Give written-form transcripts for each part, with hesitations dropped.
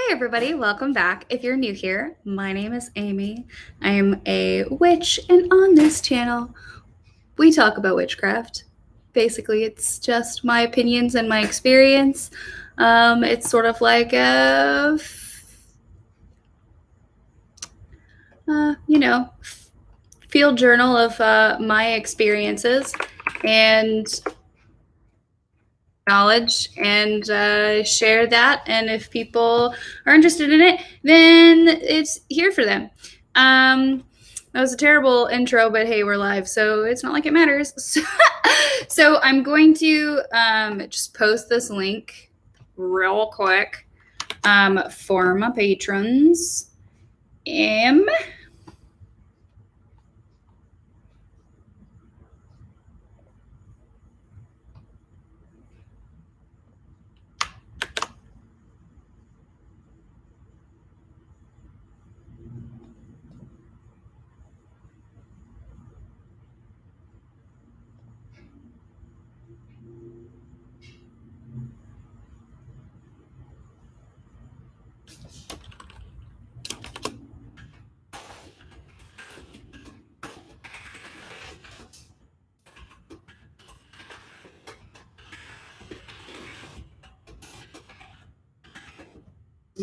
Hi everybody, welcome back. If you're new here, my name is Amy. I am a witch, and on this channel, we talk about witchcraft. Basically, it's just my opinions and my experience. It's sort of like a, field journal of my experiences and knowledge, and share that. And if people are interested in it, then it's here for them. That was a terrible intro, but hey, we're live, so it's not like it matters. So I'm going to just post this link real quick for my patrons.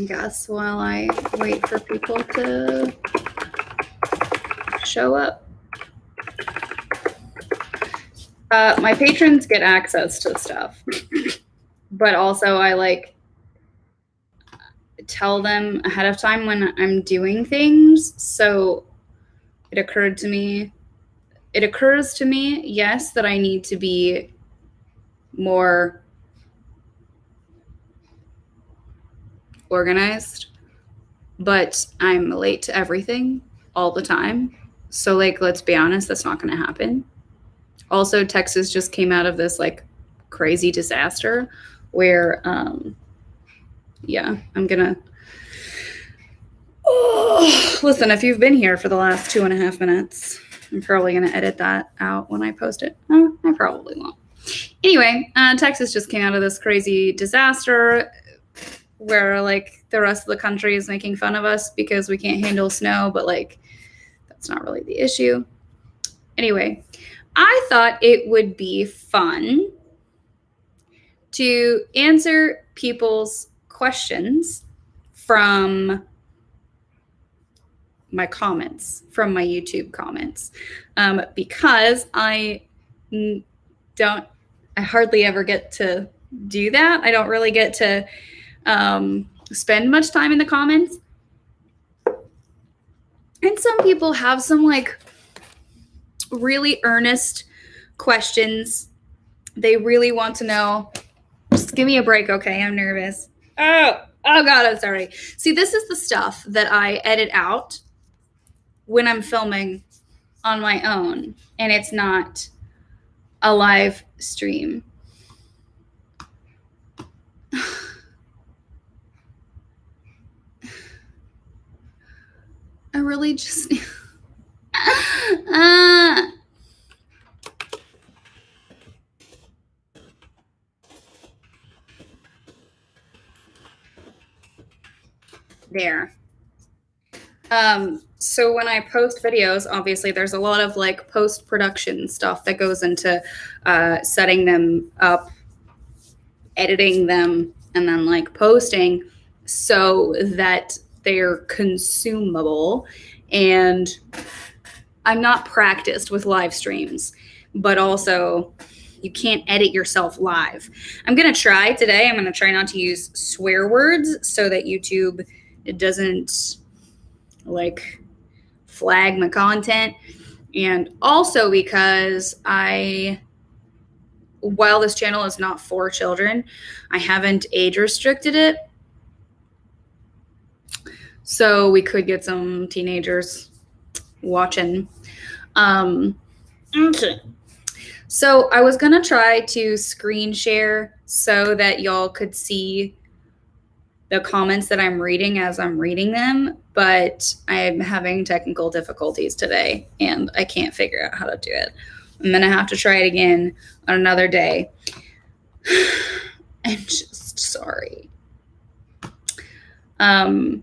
Guess while I wait for people to show up. My patrons get access to stuff, but also I tell them ahead of time when I'm doing things. So it occurs to me, yes, that I need to be more organized, but I'm late to everything all the time. So let's be honest, that's not going to happen. Also, Texas just came out of this crazy disaster where, I'm gonna, listen, if you've been here for the last 2.5 minutes, I'm probably gonna edit that out when I post it. Oh, I probably won't. Anyway, Texas just came out of this crazy disaster where the rest of the country is making fun of us because we can't handle snow, but that's not really the issue. Anyway, I thought it would be fun to answer people's questions from my comments, from my YouTube comments, because I hardly ever get to do that. I don't really get to spend much time in the comments. And some people have some really earnest questions. They really want to know. Just give me a break, okay? I'm nervous. Oh God, I'm sorry. See, this is the stuff that I edit out when I'm filming on my own, and it's not a live stream. I really just there. So when I post videos, obviously there's a lot of post-production stuff that goes into setting them up, editing them, and then posting so that they're consumable. And I'm not practiced with live streams, but also you can't edit yourself live. I'm going to try today. I'm going to try not to use swear words so that YouTube doesn't flag my content. And also because while this channel is not for children, I haven't age restricted it. So we could get some teenagers watching. Okay. So I was going to try to screen share so that y'all could see the comments that I'm reading as I'm reading them, but I'm having technical difficulties today and I can't figure out how to do it. I'm going to have to try it again on another day. I'm just sorry. I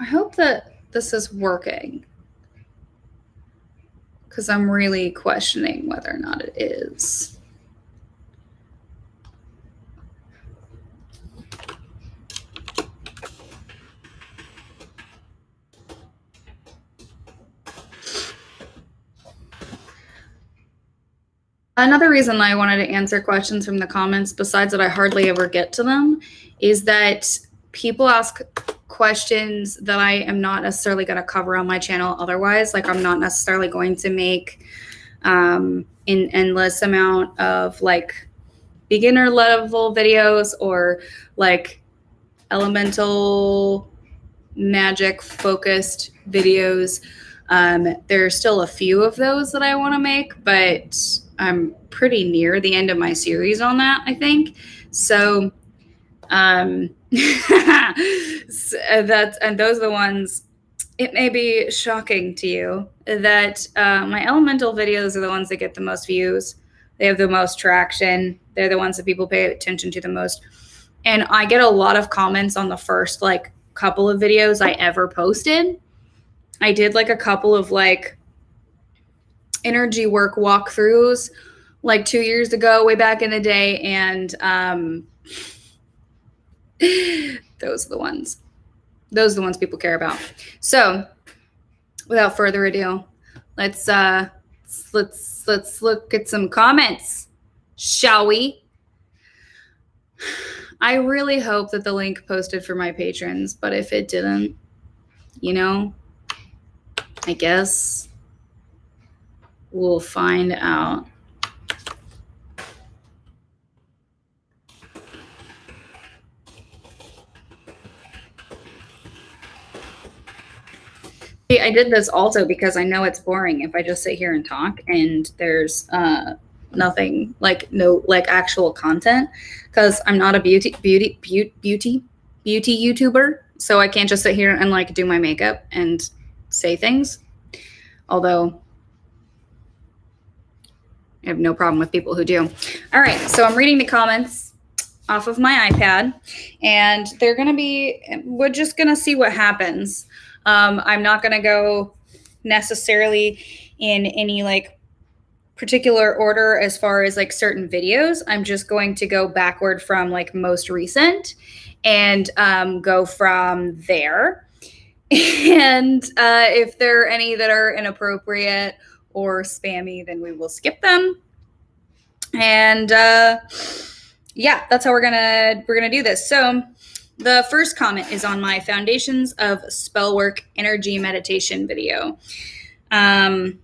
hope that this is working, because I'm really questioning whether or not it is. Another reason I wanted to answer questions from the comments, besides that I hardly ever get to them, is that people ask questions that I am not necessarily going to cover on my channel otherwise. Like, I'm not necessarily going to make an endless amount of like beginner level videos or like elemental magic focused videos. There's still a few of those that I want to make, but I'm pretty near the end of my series on that, I think. So and those are the ones. It may be shocking to you that my elemental videos are the ones that get the most views. They have the most traction. They're the ones that people pay attention to the most. And I get a lot of comments on the first like couple of videos I ever posted. I did like a couple of like energy work walkthroughs like 2 years ago, way back in the day. And those are the ones. Those are the ones people care about. So without further ado, let's look at some comments, shall we? I really hope that the link posted for my patrons, but if it didn't, you know, I guess we'll find out. I did this also because I know it's boring if I just sit here and talk and there's nothing, like no like actual content, because I'm not a beauty YouTuber, so I can't just sit here and like do my makeup and say things. Although I have no problem with people who do. All right, so I'm reading the comments off of my iPad, and they're gonna be, we're just gonna see what happens. I'm not gonna go necessarily in any like particular order as far as like certain videos. I'm just going to go backward from like most recent and go from there. And if there are any that are inappropriate or spammy, then we will skip them. And yeah, that's how we're gonna do this. So the first comment is on my Foundations of Spellwork Energy Meditation video. And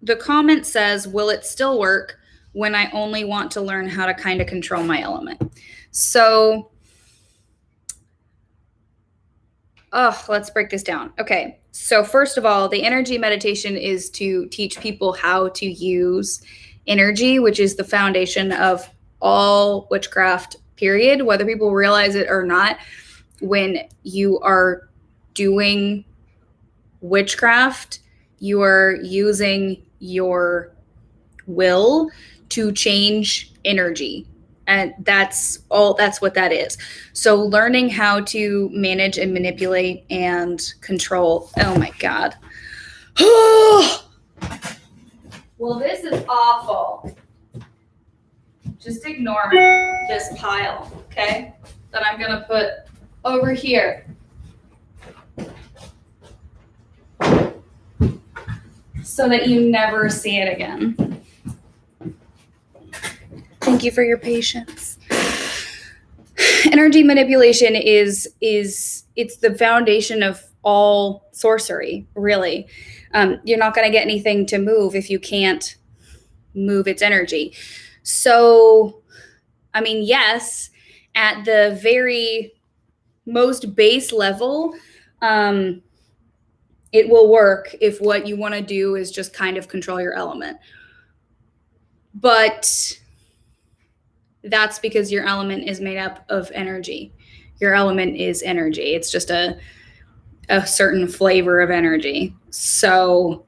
the comment says, will it still work when I only want to learn how to kind of control my element? So, let's break this down. Okay, so first of all, the energy meditation is to teach people how to use energy, which is the foundation of all witchcraft, period, whether people realize it or not. When you are doing witchcraft, you are using your will to change energy. And that's what that is. So learning how to manage and manipulate and control. Oh my God. Well, this is awful. Just ignore this pile, okay? That I'm gonna put over here. So that you never see it again. Thank you for your patience. Energy manipulation is it's the foundation of all sorcery, really. You're not going to get anything to move if you can't move its energy. So, I mean, yes, at the very most base level, it will work if what you want to do is just kind of control your element. But that's because your element is made up of energy. your element is energy. It's just a certain flavor of energy. So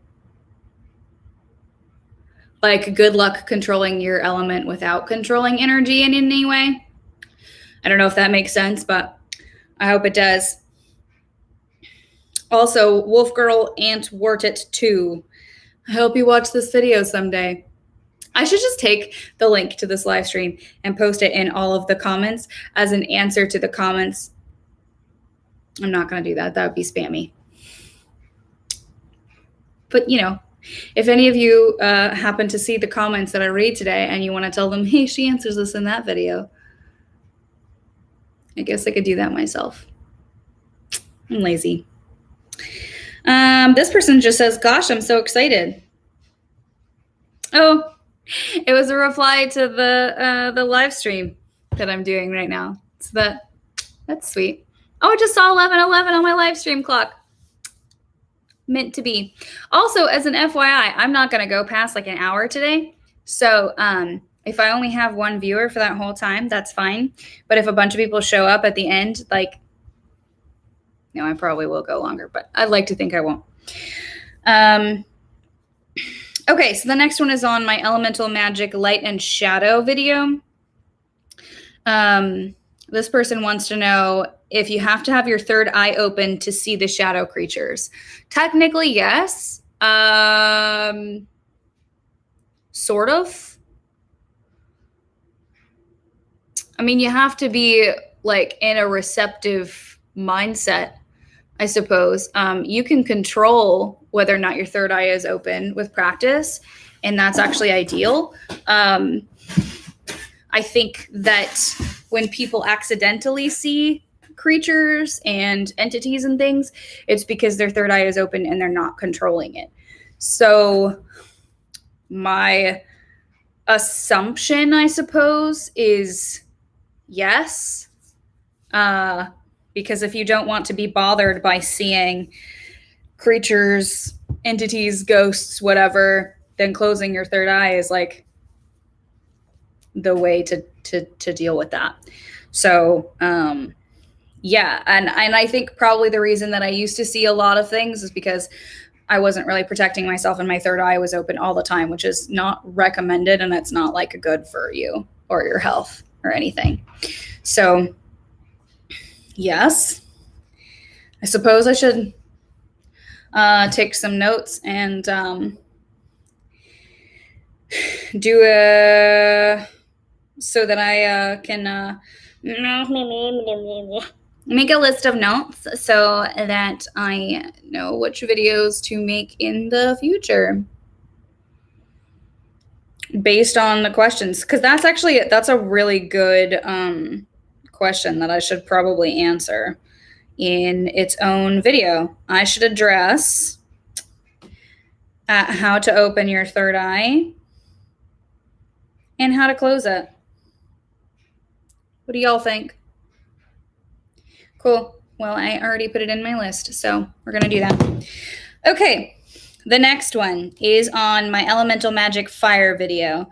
like, good luck controlling your element without controlling energy in any way. I don't know if that makes sense, but I hope it does. Also, Wolf Girl Ant Wartit 2. I hope you watch this video someday. I should just take the link to this live stream and post it in all of the comments as an answer to the comments. I'm not going to do that. That would be spammy. But, you know, if any of you happen to see the comments that I read today and you want to tell them, hey, she answers this in that video, I guess I could do that myself. I'm lazy. This person just says, gosh, I'm so excited. Oh, it was a reply to the live stream that I'm doing right now. So that's sweet. Oh, I just saw 11:11 on my live stream clock. Meant to be. Also, as an FYI, I'm not going to go past like an hour today. So if I only have one viewer for that whole time, that's fine. But if a bunch of people show up at the end, like, no, I probably will go longer, but I'd like to think I won't. Okay, so the next one is on my Elemental Magic Light and Shadow video. This person wants to know if you have to have your third eye open to see the shadow creatures. Technically, yes. Sort of. I mean, you have to be like in a receptive mindset, I suppose. You can control whether or not your third eye is open with practice, and that's actually ideal. I think that when people accidentally see creatures and entities and things, it's because their third eye is open and they're not controlling it. So my assumption, I suppose, is yes. Because if you don't want to be bothered by seeing creatures, entities, ghosts, whatever, then closing your third eye is like the way to deal with that. So yeah, and I think probably the reason that I used to see a lot of things is because I wasn't really protecting myself and my third eye was open all the time, which is not recommended, and it's not like good for you or your health or anything. So yes, I suppose I should take some notes and do so that I can make a list of notes so that I know which videos to make in the future based on the questions. Because that's a really good question that I should probably answer in its own video. I should address how to open your third eye and how to close it. What do y'all think? Cool. Well, I already put it in my list, so we're going to do that. Okay. The next one is on my Elemental Magic Fire video.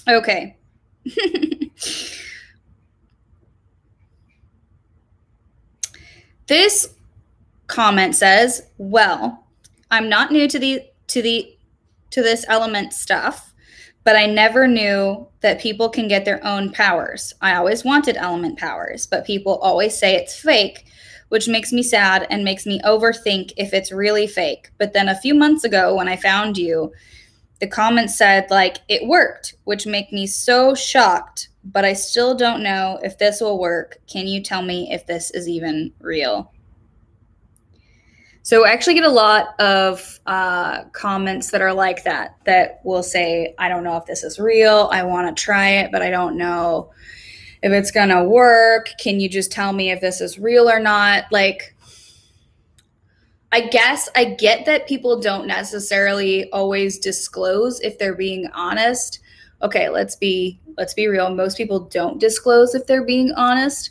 Okay. This comment says, well, I'm not new to this element stuff, but I never knew that people can get their own powers. I always wanted element powers, but people always say it's fake, which makes me sad and makes me overthink if it's really fake. But then a few months ago when I found you, the comment said, like, it worked, which made me so shocked, but I still don't know if this will work. Can you tell me if this is even real? So I actually get a lot of comments that are like that will say, I don't know if this is real. I want to try it, but I don't know if it's going to work. Can you just tell me if this is real or not? Like, I guess I get that people don't necessarily always disclose if they're being honest. Okay, let's be real. Most people don't disclose if they're being honest.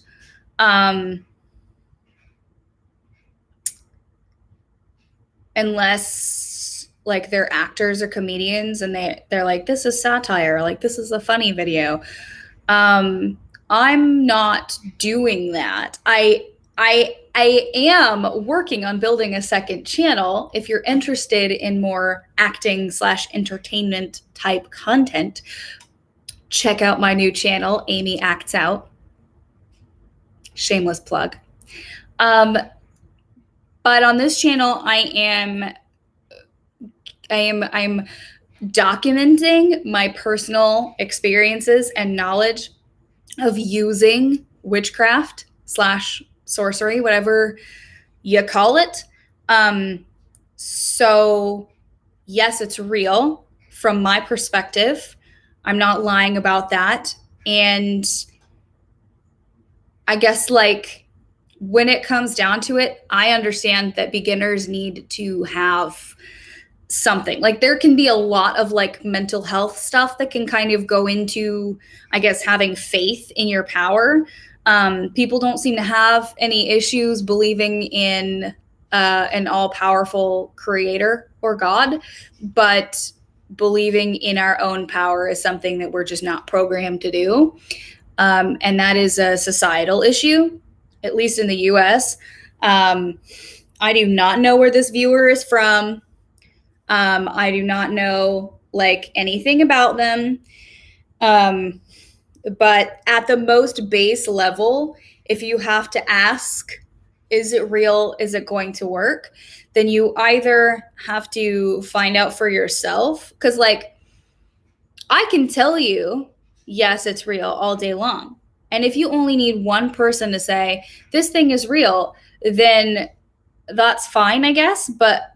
Unless like they're actors or comedians and they're like, this is satire, like this is a funny video. I'm not doing that. I am working on building a second channel. If you're interested in more acting / entertainment type content, check out my new channel, Amy Acts Out. Shameless plug. But on this channel, I'm documenting my personal experiences and knowledge of using witchcraft / sorcery, whatever you call it. So yes, it's real from my perspective. I'm not lying about that. And I guess, like, when it comes down to it, I understand that beginners need to have something. Like, there can be a lot of like mental health stuff that can kind of go into, I guess, having faith in your power. People don't seem to have any issues believing in an all-powerful creator or God, but believing in our own power is something that we're just not programmed to do. And that is a societal issue, at least in the US. I do not know where this viewer is from. I do not know like anything about them. But at the most base level, if you have to ask, is it real? Is it going to work? Then you either have to find out for yourself. Because, like, I can tell you, yes, it's real all day long. And if you only need one person to say, this thing is real, then that's fine, I guess. But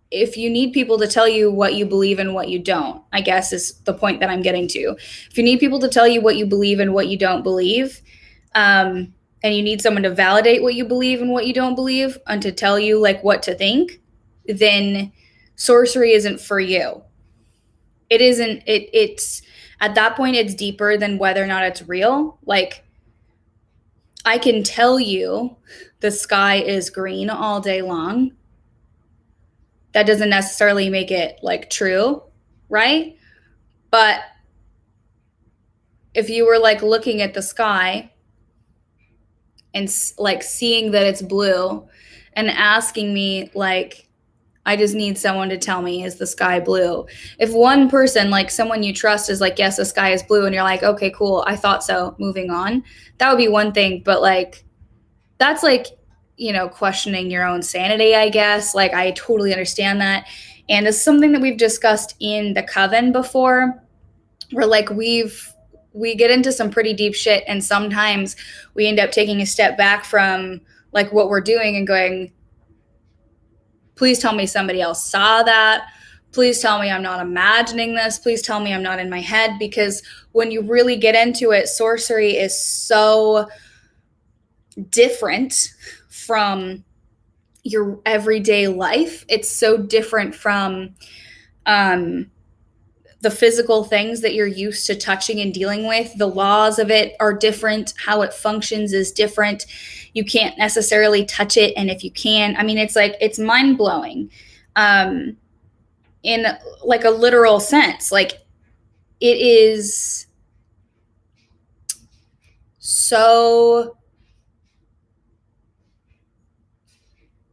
if you need people to tell you what you believe and what you don't, I guess is the point that I'm getting to. If you need people to tell you what you believe and what you don't believe, and you need someone to validate what you believe and what you don't believe and to tell you like what to think, then sorcery isn't for you. It isn't, it's at that point, it's deeper than whether or not it's real. Like, I can tell you the sky is green all day long. That doesn't necessarily make it like true, right? But if you were like looking at the sky and like seeing that it's blue and asking me, like, I just need someone to tell me, is the sky blue? If one person, like someone you trust, is like, yes, the sky is blue, and you're like, okay, cool, I thought so, moving on, that would be one thing. But like, that's like, you know, questioning your own sanity, I guess. Like, I totally understand that. And it's something that we've discussed in the coven before, where like we get into some pretty deep shit, and sometimes we end up taking a step back from like what we're doing and going, please tell me somebody else saw that. Please tell me I'm not imagining this. Please tell me I'm not in my head. Because when you really get into it, sorcery is so different from your everyday life. It's so different from the physical things that you're used to touching and dealing with. The laws of it are different. How it functions is different. You can't necessarily touch it. And if you can, I mean, it's like, it's mind blowing in like a literal sense. Like, it is so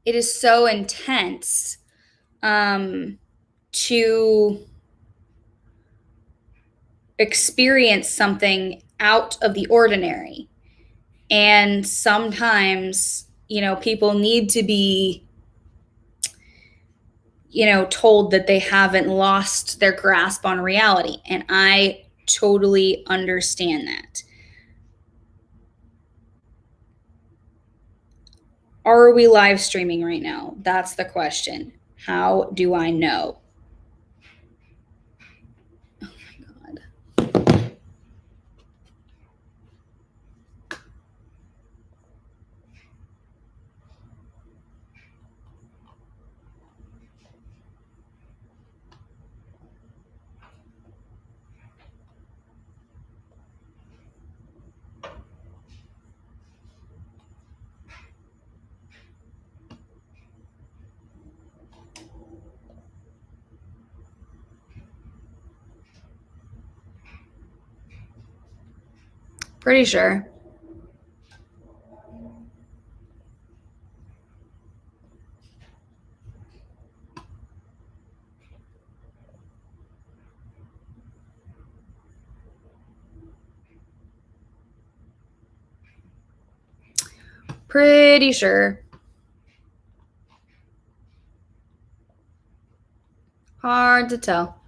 intense to experience something out of the ordinary. And sometimes, you know, people need to be, you know, told that they haven't lost their grasp on reality. And I totally understand that. Are we live streaming right now? That's the question. How do I know? Oh my God. Pretty sure. Pretty sure. Hard to tell.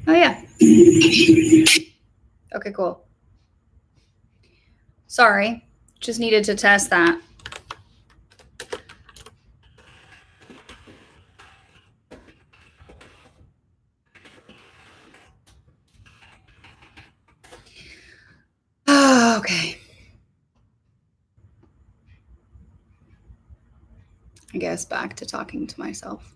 Oh, yeah. Okay, cool. Sorry. Just needed to test that. Okay. I guess back to talking to myself.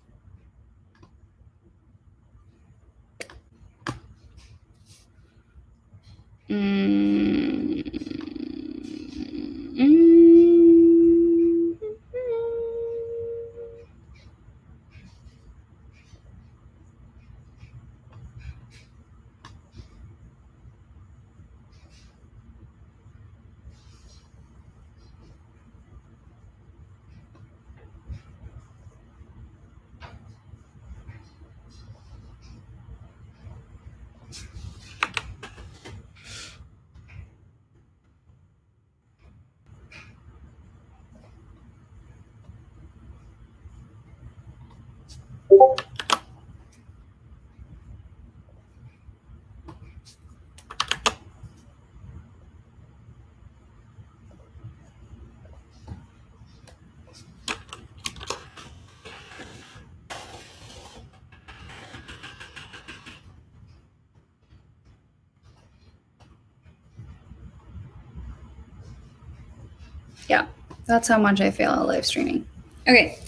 Yeah, that's how much I feel live streaming. Okay.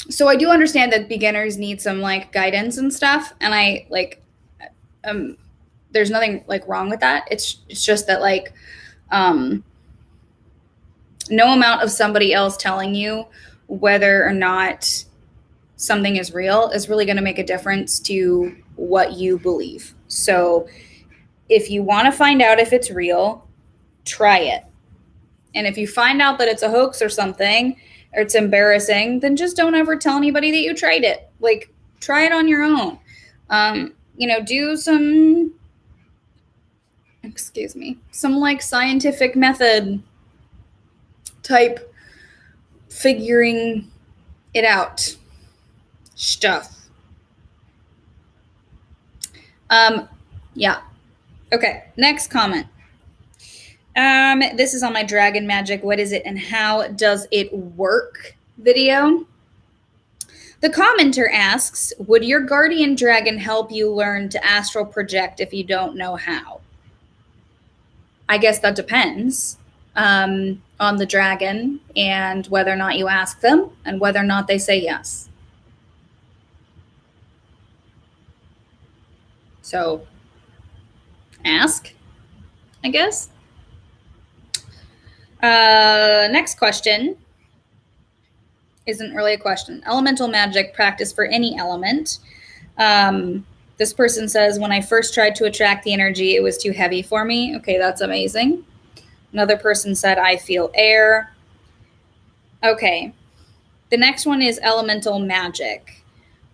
So I do understand that beginners need some like guidance and stuff, and I like there's nothing like wrong with that. It's just that like no amount of somebody else telling you whether or not something is real is really going to make a difference to what you believe. So if you want to find out if it's real, try it. And if you find out that it's a hoax or something, or it's embarrassing, then just don't ever tell anybody that you tried it. Like, try it on your own. Do some like scientific method type figuring it out stuff. Yeah. Okay, next comment. This is on my Dragon Magic. What is it and how does it work video. The commenter asks, would your guardian dragon help you learn to astral project if you don't know how? I guess that depends on the dragon and whether or not you ask them and whether or not they say yes. So ask, I guess. Next question isn't really a question. Elemental magic practice for any element. This person says, when I first tried to attract the energy, it was too heavy for me. Okay, that's amazing. Another person said, I feel air. Okay. The next one is elemental magic,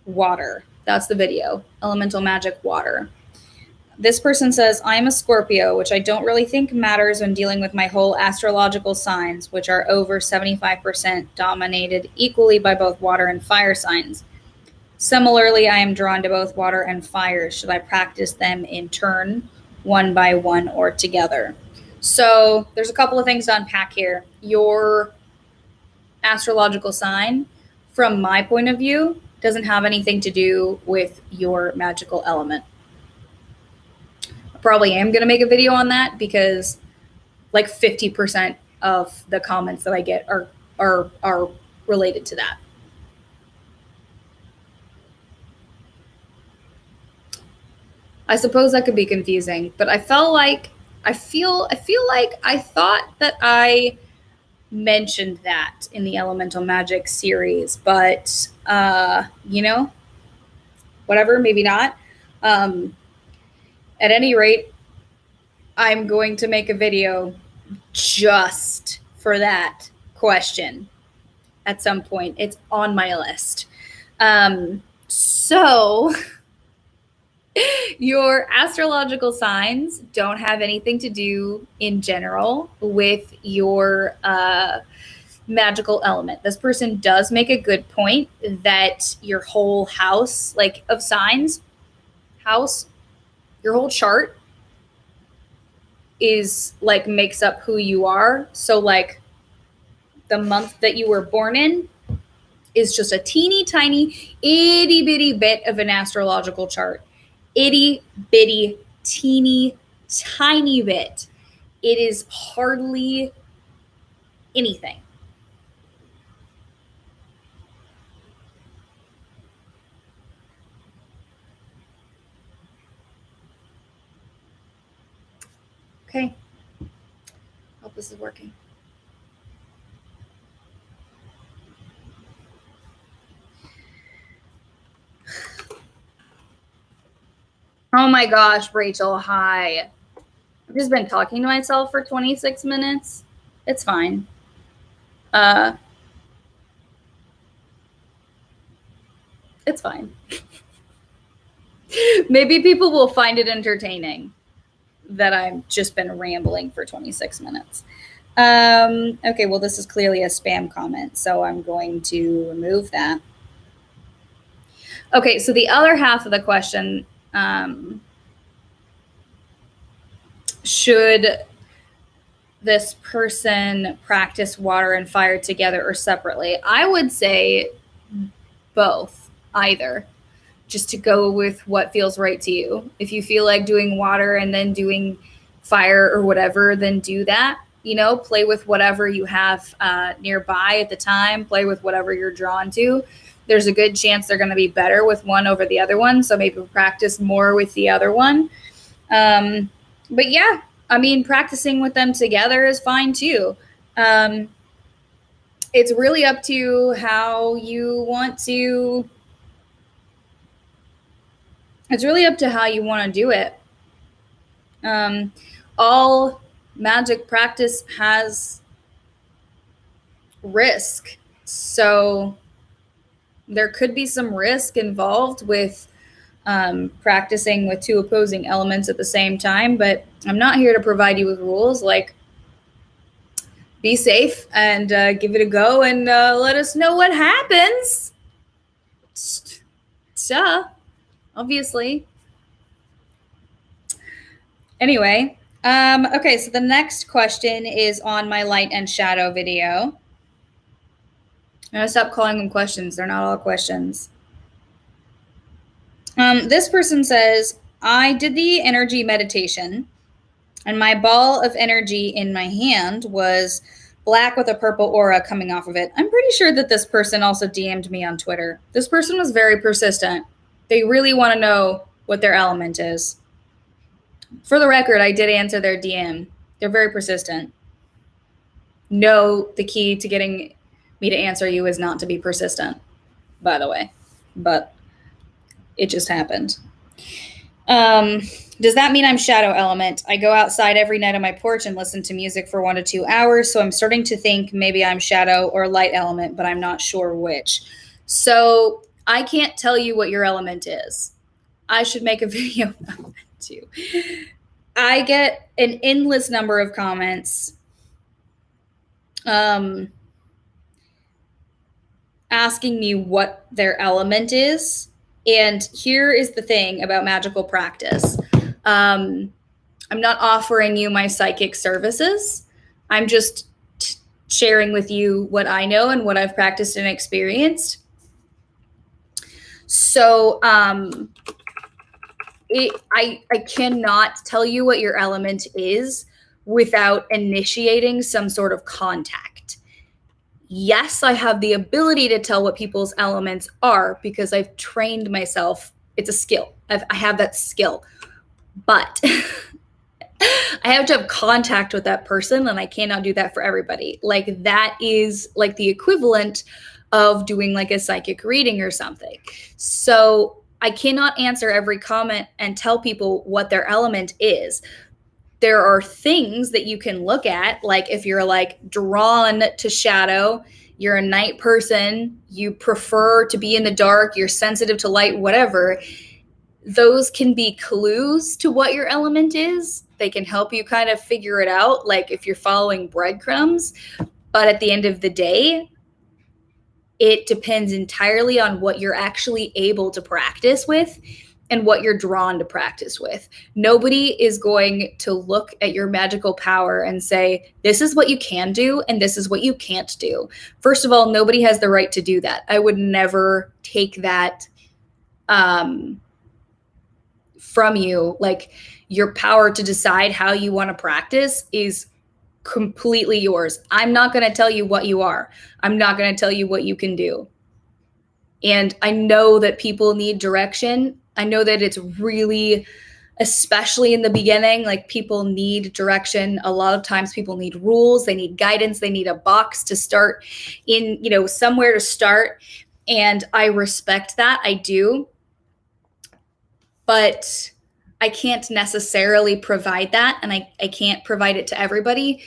water. That's the video. Elemental magic, water. This person says, I'm a Scorpio, which I don't really think matters when dealing with my whole astrological signs, which are over 75% dominated equally by both water and fire signs. Similarly, I am drawn to both water and fire. Should I practice them in turn, one by one, or together? So there's a couple of things to unpack here. Your astrological sign, from my point of view, doesn't have anything to do with your magical element. I probably am going to make a video on that because like 50% of the comments that I get are related to that. I suppose that could be confusing, but I feel like I thought that I mentioned that in the Elemental Magic series, but you know, whatever, maybe not. At any rate, I'm going to make a video just for that question at some point. It's on my list. So your astrological signs don't have anything to do in general with your magical element. This person does make a good point that your whole house, like of signs, your whole chart is like makes up who you are. So like the month that you were born in is just a teeny tiny itty bitty bit of an astrological chart. Itty bitty teeny tiny bit. It is hardly anything. Okay. Hope this is working. Oh my gosh, Rachel, hi. I've just been talking to myself for 26 minutes. It's fine. It's fine. Maybe people will find it entertaining that I've just been rambling for 26 minutes. Okay, well, this is clearly a spam comment, so I'm going to remove that. Okay, so the other half of the question, should this person practice water and fire together or separately? I would say both, either, just to go with what feels right to you. If you feel like doing water and then doing fire or whatever, then do that. You know, play with whatever you have nearby at the time. Play with whatever you're drawn to. There's a good chance they're going to be better with one over the other one. So maybe practice more with the other one. But yeah, I mean, practicing with them together is fine too. It's really up to how you want to. It's really up to how you want to do it. All magic practice has risk. So there could be some risk involved with practicing with two opposing elements at the same time, but I'm not here to provide you with rules. Like, be safe and give it a go and let us know what happens. Duh, obviously. Anyway, okay, so the next question is on my light and shadow video. I'm going to stop calling them questions. They're not all questions. This person says, I did the energy meditation, and my ball of energy in my hand was black with a purple aura coming off of it. I'm pretty sure that this person also DM'd me on Twitter. This person was very persistent. They really want to know what their element is. For the record, I did answer their DM. They're very persistent. No, the key to getting me to answer you is not to be persistent, by the way. But it just happened. Does that mean I'm shadow element? I go outside every night on my porch and listen to music for 1 to 2 hours. So I'm starting to think maybe I'm shadow or light element, but I'm not sure which. So I can't tell you what your element is. I should make a video about that too. I get an endless number of comments asking me what their element is. And here is the thing about magical practice. I'm not offering you my psychic services. I'm just sharing with you what I know and what I've practiced and experienced. So I cannot tell you what your element is without initiating some sort of contact. Yes, I have the ability to tell what people's elements are because I've trained myself. It's a skill. I have that skill. But I have to have contact with that person, and I cannot do that for everybody. Like, that is like the equivalent of doing like a psychic reading or something. So I cannot answer every comment and tell people what their element is. There are things that you can look at, like if you're like drawn to shadow, you're a night person, you prefer to be in the dark, you're sensitive to light, whatever. Those can be clues to what your element is. They can help you kind of figure it out, like if you're following breadcrumbs. But at the end of the day, it depends entirely on what you're actually able to practice with and what you're drawn to practice with. Nobody is going to look at your magical power and say, this is what you can do and this is what you can't do. First of all, nobody has the right to do that. I would never take that from you. Like, your power to decide how you want to practice is completely yours. I'm not going to tell you what you are. I'm not going to tell you what you can do. And I know that people need direction. I know that it's really, especially in the beginning, like, people need direction. A lot of times people need rules. They need guidance. They need a box to start in, you know, somewhere to start. And I respect that. I do. But I can't necessarily provide that, and I can't provide it to everybody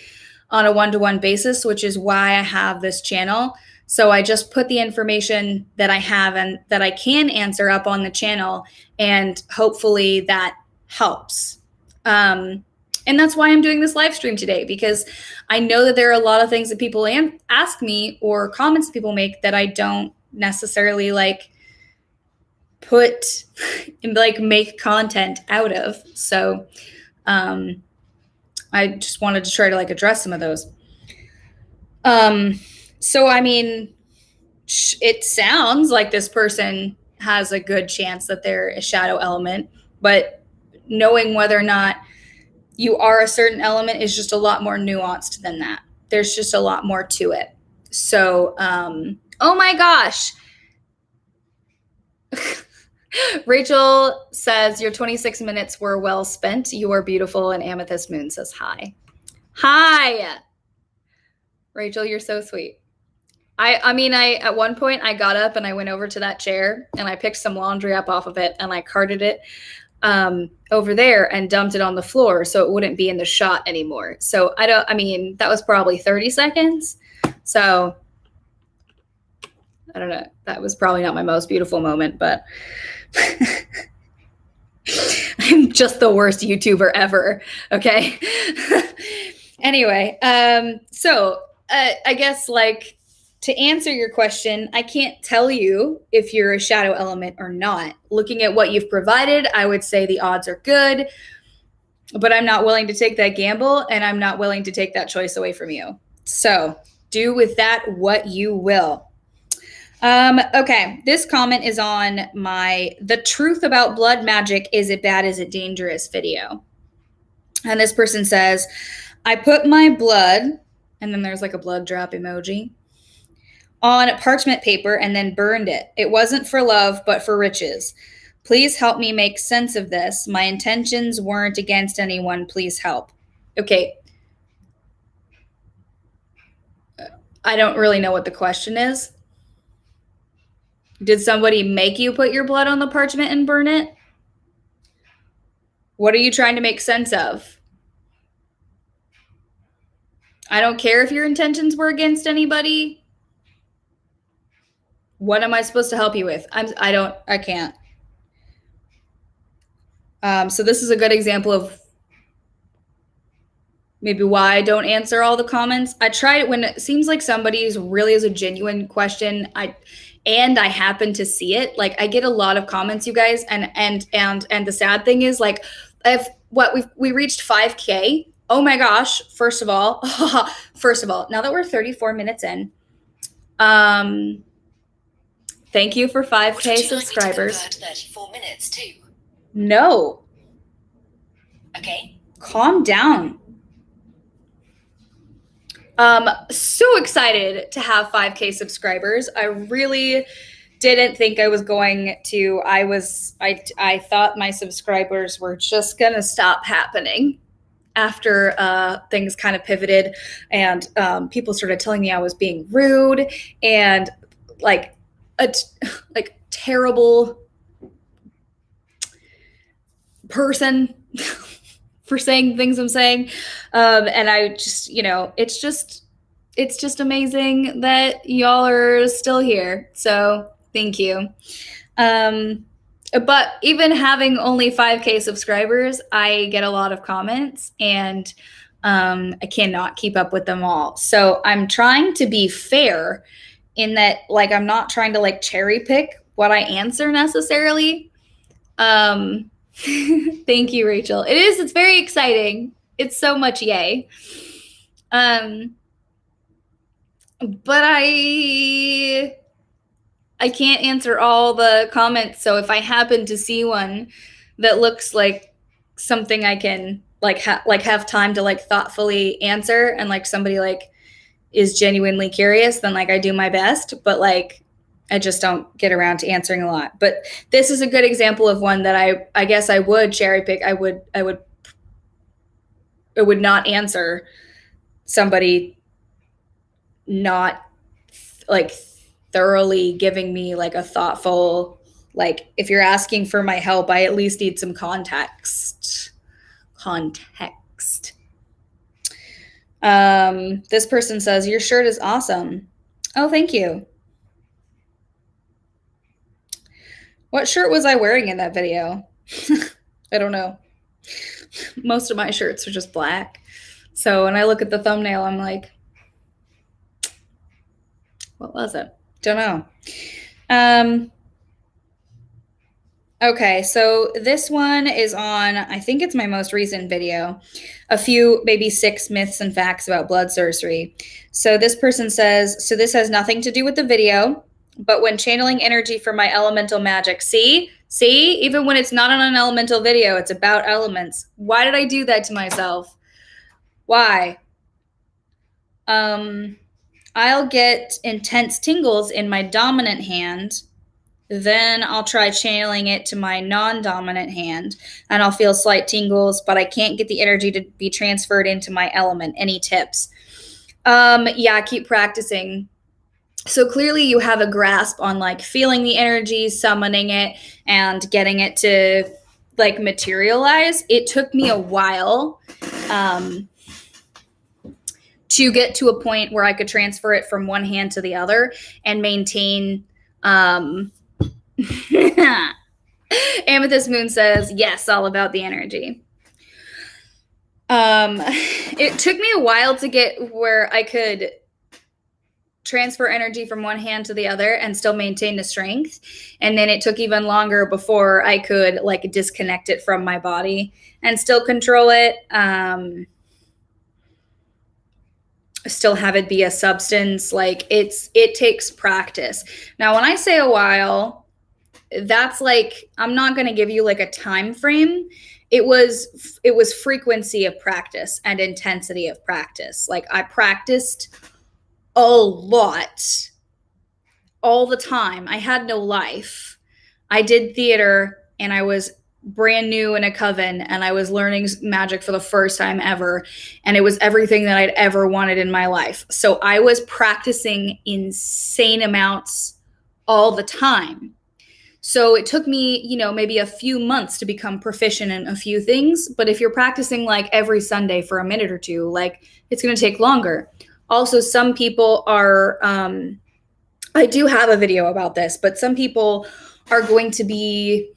on a one-to-one basis, which is why I have this channel. So I just put the information that I have and that I can answer up on the channel, and hopefully that helps. And that's why I'm doing this live stream today, because I know that there are a lot of things that people ask me or comments that people make that I don't necessarily like put and like make content out of. So I just wanted to try to like address some of those. So I mean, it sounds like this person has a good chance that they're a shadow element, but knowing whether or not you are a certain element is just a lot more nuanced than that. There's just a lot more to it. So oh my gosh. Rachel says, your 26 minutes were well spent. You are beautiful. And Amethyst Moon says hi. Hi. Rachel, you're so sweet. I mean, at one point I got up and I went over to that chair and I picked some laundry up off of it and I carted it over there and dumped it on the floor so it wouldn't be in the shot anymore. So I mean, that was probably 30 seconds. So I don't know. That was probably not my most beautiful moment, but I'm just the worst YouTuber ever. Okay. Anyway, so I guess, like, to answer your question, I can't tell you if you're a shadow element or not. Looking at what you've provided, I would say the odds are good, but I'm not willing to take that gamble, and I'm not willing to take that choice away from you. So do with that what you will. Okay, this comment is on my The Truth About Blood Magic, Is It Bad, Is It Dangerous video. And this person says, I put my blood, and then there's like a blood drop emoji, on parchment paper and then burned it. It wasn't for love, but for riches. Please help me make sense of this. My intentions weren't against anyone. Please help. Okay. I don't really know what the question is. Did somebody make you put your blood on the parchment and burn it? What are you trying to make sense of? I don't care if your intentions were against anybody. What am I supposed to help you with? I can't. So this is a good example of maybe why I don't answer all the comments. I try it when it seems like somebody's really is a genuine question. I happen to see it. Like, I get a lot of comments, you guys, and the sad thing is, like, we reached 5K. Oh my gosh! First of all, now that we're 34 minutes in, thank you for 5K subscribers. 34 minutes too. No. Okay. Calm down. So excited to have 5K subscribers. I really didn't think I was going to. I thought my subscribers were just gonna stop happening after things kind of pivoted, and people started telling me I was being rude and like a terrible person for saying things I'm saying. And I just, it's just amazing that y'all are still here. So thank you. But even having only 5K subscribers, I get a lot of comments, and I cannot keep up with them all. So I'm trying to be fair in that, like, I'm not trying to like cherry pick what I answer necessarily. Thank you, Rachel. It's very exciting. It's so much yay. But I can't answer all the comments. So if I happen to see one that looks like something I can have time to like thoughtfully answer, and like somebody like is genuinely curious, then like I do my best, but like I just don't get around to answering a lot. But this is a good example of one that I guess I would cherry pick. I would not answer somebody not like thoroughly giving me like a thoughtful, like, if you're asking for my help, I at least need some context. This person says, your shirt is awesome. Oh, thank you. What shirt was I wearing in that video? I don't know. Most of my shirts are just black. So when I look at the thumbnail, I'm like, what was it? Don't know. Okay, so this one is on, I think it's my most recent video, a few, maybe 6 myths and facts about blood sorcery. So this person says, so this has nothing to do with the video, but when channeling energy for my elemental magic, see, even when it's not on an elemental video, it's about elements. Why did I do that to myself? Why? I'll get intense tingles in my dominant hand. Then I'll try channeling it to my non-dominant hand, and I'll feel slight tingles, but I can't get the energy to be transferred into my element. Any tips? Yeah, keep practicing. So clearly you have a grasp on like feeling the energy, summoning it, and getting it to like materialize. It took me a while to get to a point where I could transfer it from one hand to the other and maintain Amethyst Moon says, yes, all about the energy. It took me a while to get where I could transfer energy from one hand to the other and still maintain the strength. And then it took even longer before I could like disconnect it from my body and still control it. Still have it be a substance. Like it takes practice. Now, when I say a while, that's like, I'm not going to give you like a time frame. It was frequency of practice and intensity of practice. Like I practiced a lot all the time. I had no life. I did theater, and I was brand new in a coven, and I was learning magic for the first time ever. And it was everything that I'd ever wanted in my life. So I was practicing insane amounts all the time. So it took me, maybe a few months to become proficient in a few things. But if you're practicing like every Sunday for a minute or two, like it's going to take longer. Also, some people are, I do have a video about this, but some people are going to be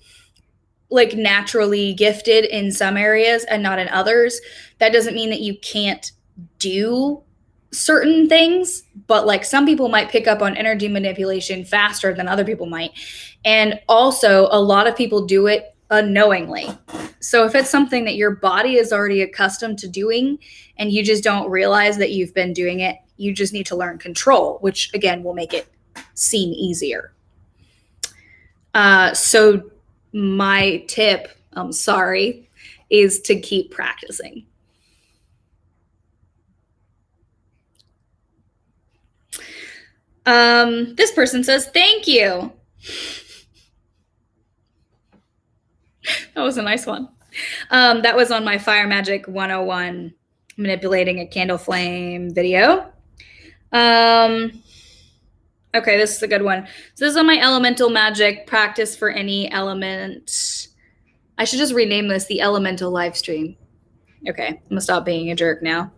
like naturally gifted in some areas and not in others. That doesn't mean that you can't do certain things, but like some people might pick up on energy manipulation faster than other people might. And also a lot of people do it unknowingly. So if it's something that your body is already accustomed to doing and you just don't realize that you've been doing it, you just need to learn control, which again will make it seem easier. So my tip, I'm sorry, is to keep practicing. This person says, thank you. That was a nice one. That was on my Fire Magic 101 manipulating a candle flame video. Okay, this is a good one. So this is on my elemental magic practice for any element. I should just rename this the elemental live stream. Okay, I'm gonna stop being a jerk now.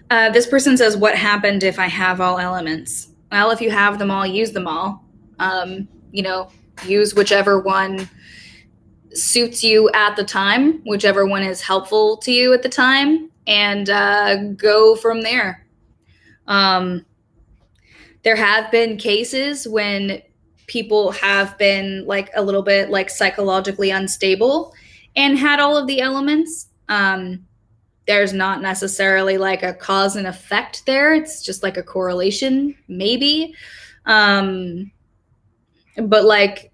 This person says, what happened if I have all elements? Well, if you have them all, use them all. Use whichever one suits you at the time, whichever one is helpful to you at the time, and go from there. There have been cases when people have been like a little bit like psychologically unstable and had all of the elements. There's not necessarily like a cause and effect there. It's just like a correlation, maybe. But like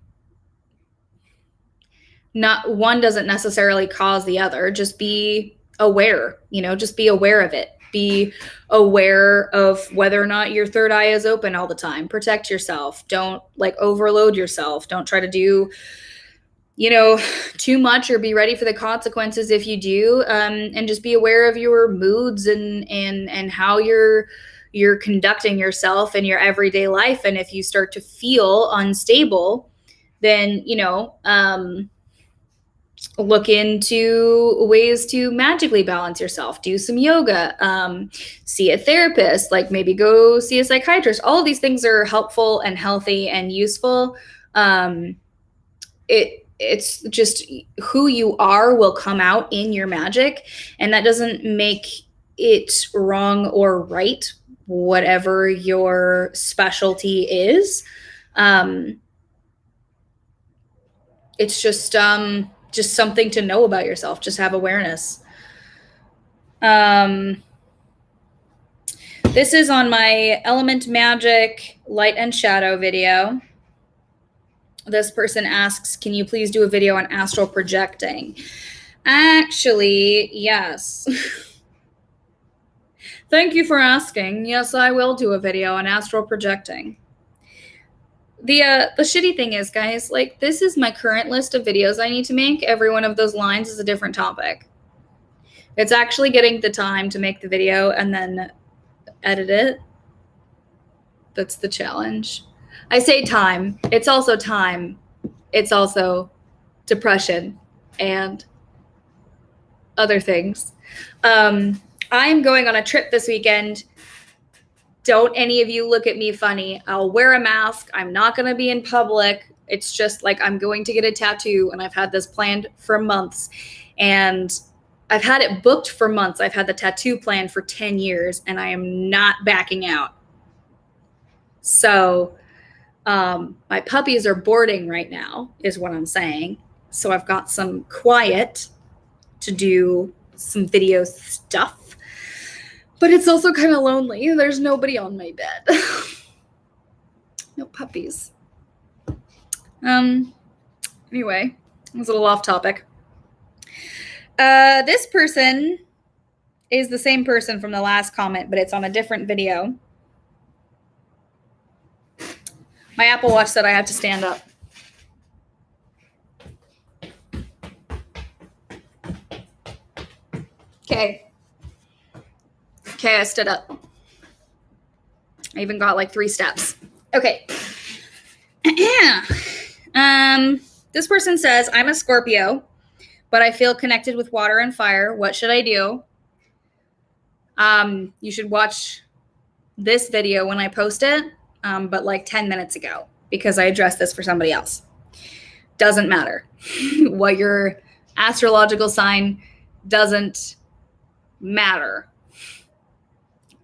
not one doesn't necessarily cause the other. Just be aware, just be aware of it. Be aware of whether or not your third eye is open all the time. Protect yourself. Don't like overload yourself. Don't try to do too much or be ready for the consequences if you do, and just be aware of your moods and how you're conducting yourself in your everyday life. And if you start to feel unstable, then look into ways to magically balance yourself. Do some yoga, see a therapist, like maybe go see a psychiatrist. All of these things are helpful and healthy and useful. It's just who you are will come out in your magic, and that doesn't make it wrong or right, whatever your specialty is. It's just something to know about yourself. Just have awareness. This is on my Element Magic Light and Shadow video. This person asks, can you please do a video on astral projecting? Actually, yes. Thank you for asking. Yes, I will do a video on astral projecting. The shitty thing is, guys, like, this is my current list of videos I need to make. Every one of those lines is a different topic. It's actually getting the time to make the video and then edit it. That's the challenge. I say time. It's also time. It's also depression and other things. I'm going on a trip this weekend. Don't any of you look at me funny. I'll wear a mask. I'm not going to be in public. It's just like I'm going to get a tattoo, and I've had this planned for months. And I've had it booked for months. I've had the tattoo planned for 10 years, and I am not backing out. So my puppies are boarding right now, is what I'm saying. So I've got some quiet to do some video stuff. But it's also kind of lonely. There's nobody on my bed. No puppies. Anyway, it was a little off topic. This person is the same person from the last comment, but it's on a different video. My Apple Watch said I have to stand up. Okay, I stood up. I even got like 3 steps. Okay. This person says, I'm a Scorpio, but I feel connected with water and fire. What should I do? You should watch this video when I post it, but like 10 minutes ago, because I addressed this for somebody else. Doesn't matter. What your astrological sign doesn't matter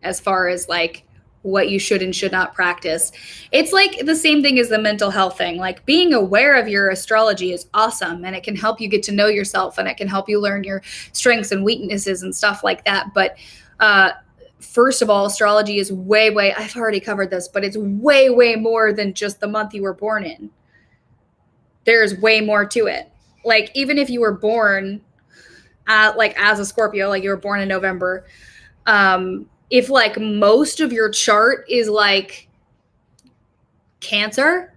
as far as like what you should and should not practice. It's like the same thing as the mental health thing. Like, being aware of your astrology is awesome, and it can help you get to know yourself, and it can help you learn your strengths and weaknesses and stuff like that. But first of all, astrology is way, I've already covered this, but it's way more than just the month you were born in. There's way more to it. Like, even if you were born like as a Scorpio, like you were born in November, if like most of your chart is like Cancer,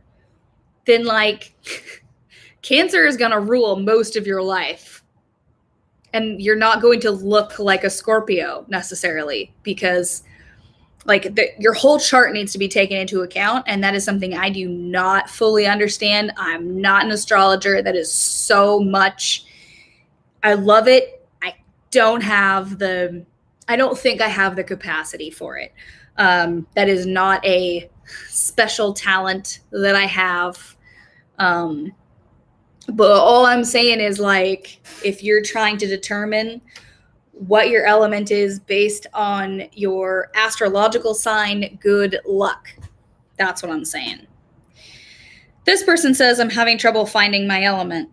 then like Cancer is going to rule most of your life. And you're not going to look like a Scorpio necessarily, because like your whole chart needs to be taken into account. And that is something I do not fully understand. I'm not an astrologer. That is so much. I love it. I don't think I have the capacity for it. That is not a special talent that I have. But all I'm saying is, like, if you're trying to determine what your element is based on your astrological sign, good luck. That's what I'm saying. This person says, I'm having trouble finding my element.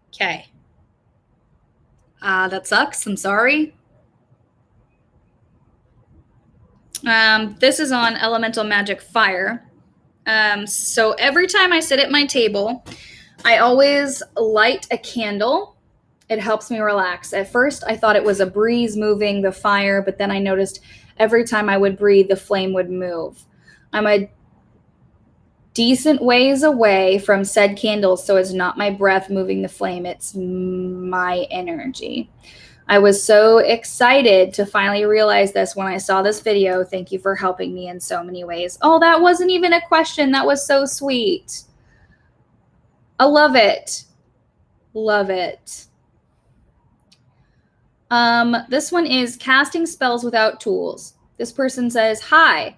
Okay. That sucks. I'm sorry. This is on Elemental Magic Fire. So every time I sit at my table, I always light a candle. It helps me relax. At first, I thought it was a breeze moving the fire, but then I noticed every time I would breathe, the flame would move. I'm a decent ways away from said candles, so it's not my breath moving the flame. It's my energy. I was so excited to finally realize this when I saw this video. Thank you for helping me in so many ways. Oh, that wasn't even a question. That was so sweet. I love it. Love it. This one is casting spells without tools. This person says, hi.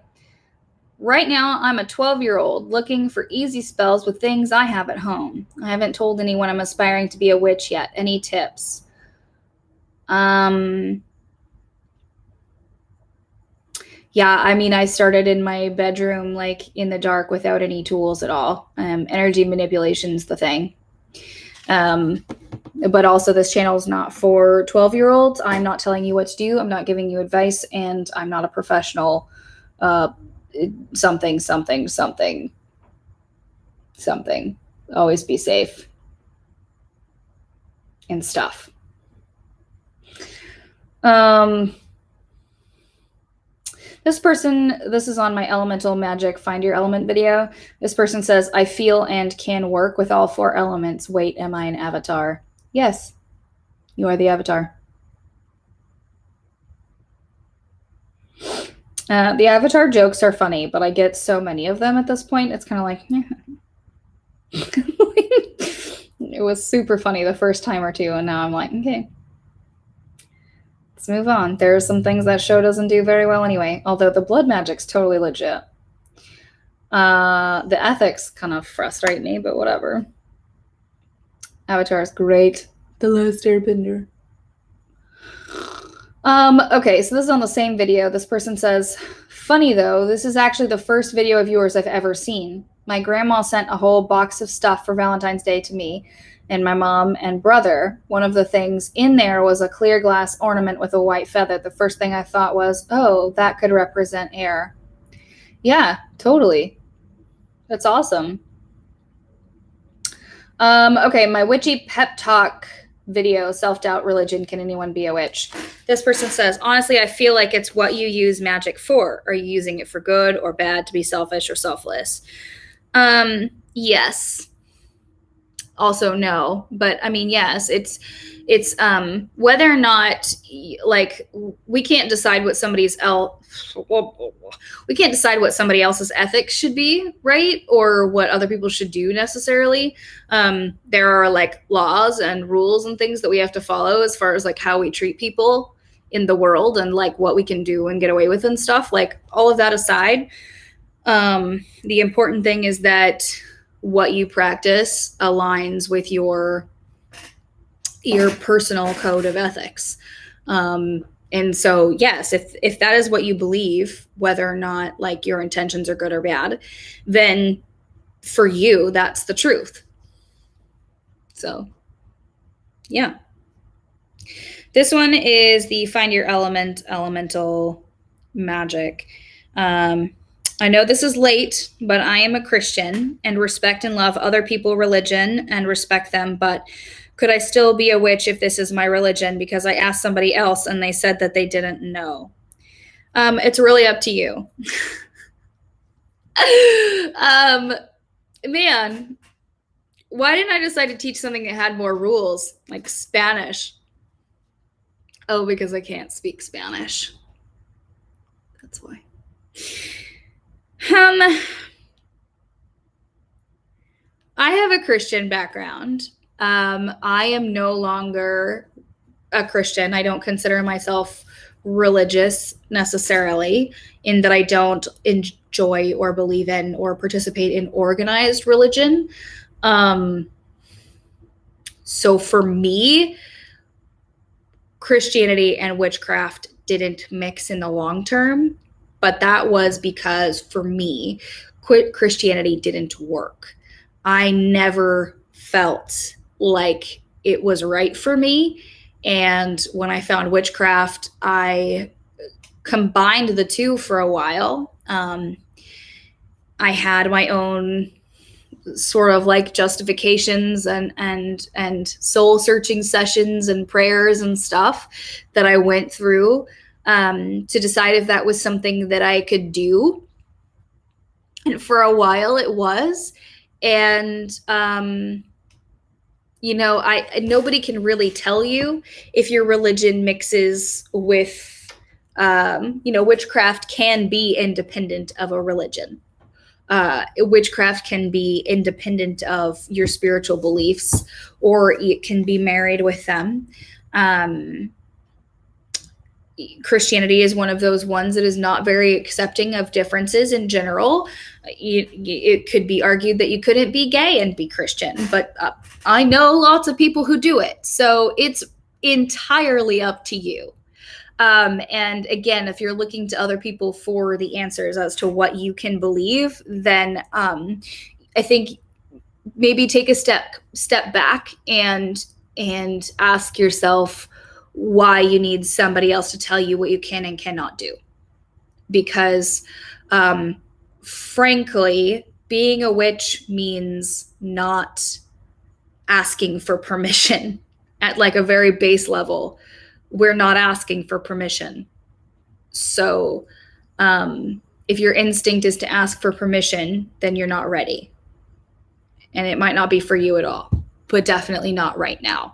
Right now, I'm a 12-year-old looking for easy spells with things I have at home. I haven't told anyone I'm aspiring to be a witch yet. Any tips? Yeah, I mean, I started in my bedroom, like in the dark without any tools at all. Energy manipulation's the thing. But also this channel is not for 12-year-olds. I'm not telling you what to do. I'm not giving you advice, and I'm not a professional, something. Always be safe and stuff. This is on my Elemental Magic Find Your Element video. This person says, I feel and can work with all 4 elements. Wait, am I an avatar? Yes, you are the avatar. The avatar jokes are funny, but I get so many of them at this point. It's kind of like, it was super funny the first time or two, and now I'm like, okay. Let's move on. There are some things that show doesn't do very well anyway, although the blood magic's totally legit. The ethics kind of frustrate me, but whatever. Avatar is great. The Last Airbender. Okay, so this is on the same video. This person says, funny though, this is actually the first video of yours I've ever seen. My grandma sent a whole box of stuff for Valentine's Day to me and my mom and brother. One of the things in there was a clear glass ornament with a white feather. The first thing I thought was, oh, that could represent air. Yeah, totally. That's awesome. Okay, my witchy pep talk video, self-doubt, religion, can anyone be a witch? This person says, honestly, I feel like it's what you use magic for. Are you using it for good or bad, to be selfish or selfless? Yes. Also no, but I mean, yes, it's whether or not, like, we can't decide what somebody else's ethics should be, right? Or what other people should do necessarily. There are like laws and rules and things that we have to follow as far as like how we treat people in the world and like what we can do and get away with and stuff. Like, all of that aside, the important thing is that what you practice aligns with your personal code of ethics. And so, yes, if that is what you believe, whether or not like your intentions are good or bad, then for you, that's the truth. So, yeah. This one is the Find Your Element, Elemental Magic. I know this is late, but I am a Christian and respect and love other people's religion and respect them, but Could I still be a witch if this is my religion? Because I asked somebody else and they said that they didn't know. It's really up to you. Man, why didn't I decide to teach something that had more rules, like Spanish? Oh, because I can't speak Spanish. That's why. I have a Christian background. I am no longer a Christian. I don't consider myself religious necessarily, in that I don't enjoy or believe in or participate in organized religion. So for me, Christianity and witchcraft didn't mix in the long term, but that was because for me, Christianity didn't work. I never felt like it was right for me. And when I found witchcraft, I combined the two for a while. I had my own sort of like justifications and soul searching sessions and prayers and stuff that I went through to decide if that was something that I could do. And for a while it was. And, you know, nobody can really tell you if your religion mixes with, you know, witchcraft can be independent of a religion. Witchcraft can be independent of your spiritual beliefs, or it can be married with them. Christianity is one of those ones that is not very accepting of differences in general. It could be argued that you couldn't be gay and be Christian, but I know lots of people who do it. So it's entirely up to you. And again, if you're looking to other people for the answers as to what you can believe, then I think maybe take a step back and ask yourself why you need somebody else to tell you what you can and cannot do. Because frankly, being a witch means not asking for permission at like a very base level. We're not asking for permission. So if your instinct is to ask for permission, then you're not ready. And it might not be for you at all, but definitely not right now.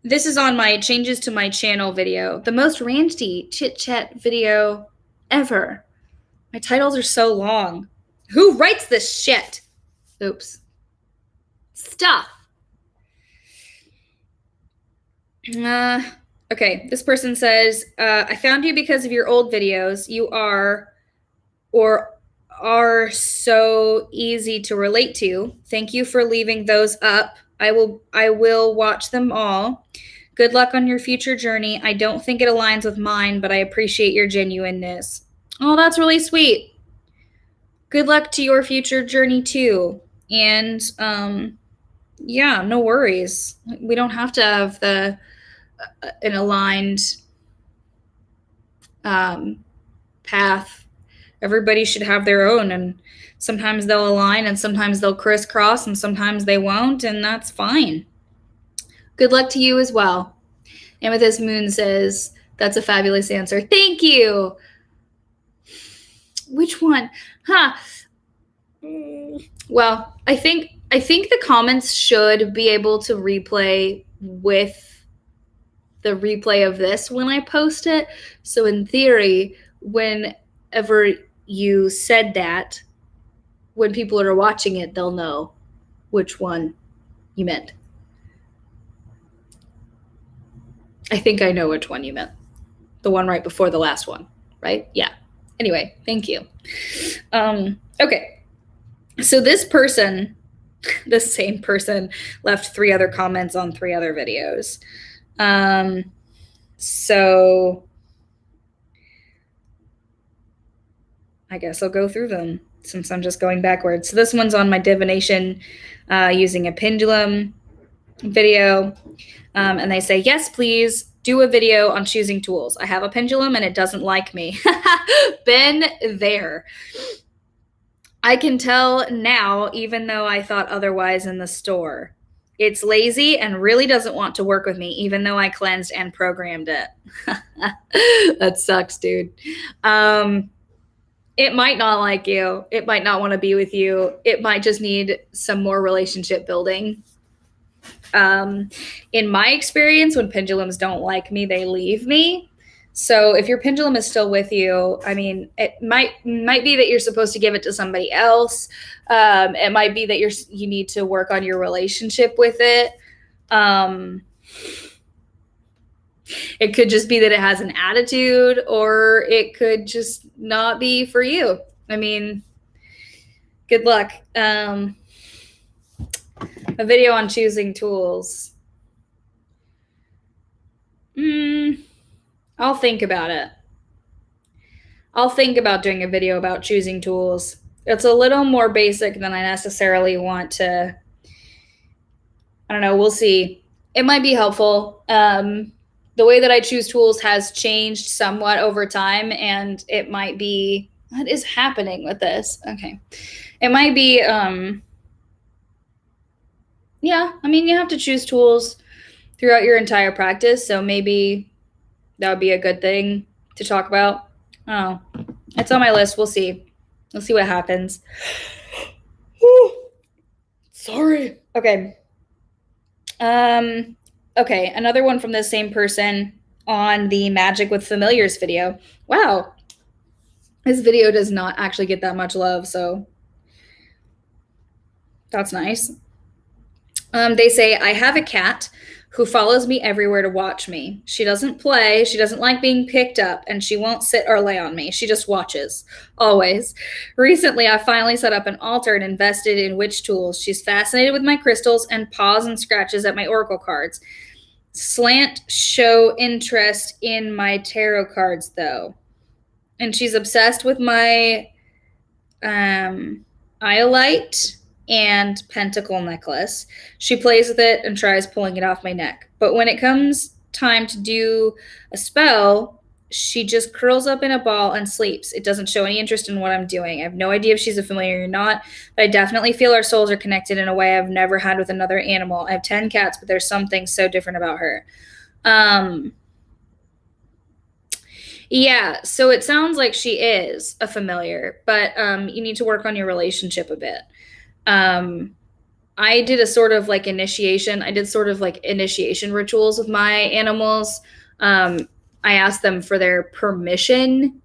This is on my changes to my channel video, the most ranty chit chat video ever. My titles are so long. Who writes this shit? Oops. Stuff. Okay, this person says, I found you because of your old videos. You are so easy to relate to. Thank you for leaving those up. I will watch them all. Good luck on your future journey. I don't think it aligns with mine, but I appreciate your genuineness. Oh, that's really sweet. Good luck to your future journey too. And yeah, no worries. We don't have to have an aligned path. Everybody should have their own, and sometimes they'll align and sometimes they'll crisscross and sometimes they won't, and that's fine. Good luck to you as well. Amethyst Moon says, that's a fabulous answer. Thank you. Which one? Well, I think the comments should be able to replay with the replay of this when I post it. So in theory, whenever you said that, when people are watching it, they'll know which one you meant. I think I know which one you meant. The one right before the last one, right? Yeah. Anyway, thank you. Okay. So this person, the same person, left 3 other comments on 3 other videos. So I guess I'll go through them since I'm just going backwards. So this one's on my divination using a pendulum video. And they say, yes, please do a video on choosing tools. I have a pendulum and it doesn't like me. Been there. I can tell now, even though I thought otherwise in the store. It's lazy and really doesn't want to work with me, even though I cleansed and programmed it. That sucks, dude. It might not like you. It might not want to be with you. It might just need some more relationship building. In my experience, when pendulums don't like me, they leave me. So if your pendulum is still with you, I mean, it might be that you're supposed to give it to somebody else. It might be that you need to work on your relationship with it. It could just be that it has an attitude, or it could just not be for you. I mean, good luck. A video on choosing tools. I'll think about it. I'll think about doing a video about choosing tools. It's a little more basic than I necessarily want to. I don't know. We'll see. It might be helpful. The way that I choose tools has changed somewhat over time, and it might be, what is happening with this? Okay. It might be, yeah, I mean, you have to choose tools throughout your entire practice, so maybe that would be a good thing to talk about. Oh, it's on my list. We'll see. We'll see what happens. Sorry. Okay. Okay, another one from the same person on the Magic with Familiars video. Wow. This video does not actually get that much love, so that's nice. They say, I have a cat who follows me everywhere to watch me. She doesn't play, she doesn't like being picked up, and she won't sit or lay on me. She just watches, always. Recently, I finally set up an altar and invested in witch tools. She's fascinated with my crystals and paws and scratches at my oracle cards. Slant show interest in my tarot cards, though. And she's obsessed with my iolite and pentacle necklace. She plays with it and tries pulling it off my neck. But when it comes time to do a spell, she just curls up in a ball and sleeps. It doesn't show any interest in what I'm doing. I have no idea if she's a familiar or not, but I definitely feel our souls are connected in a way I've never had with another animal. I have 10 cats, but there's something so different about her. Yeah, so it sounds like she is a familiar, but you need to work on your relationship a bit. I did a sort of like initiation. I did sort of like initiation rituals with my animals. I asked them for their permission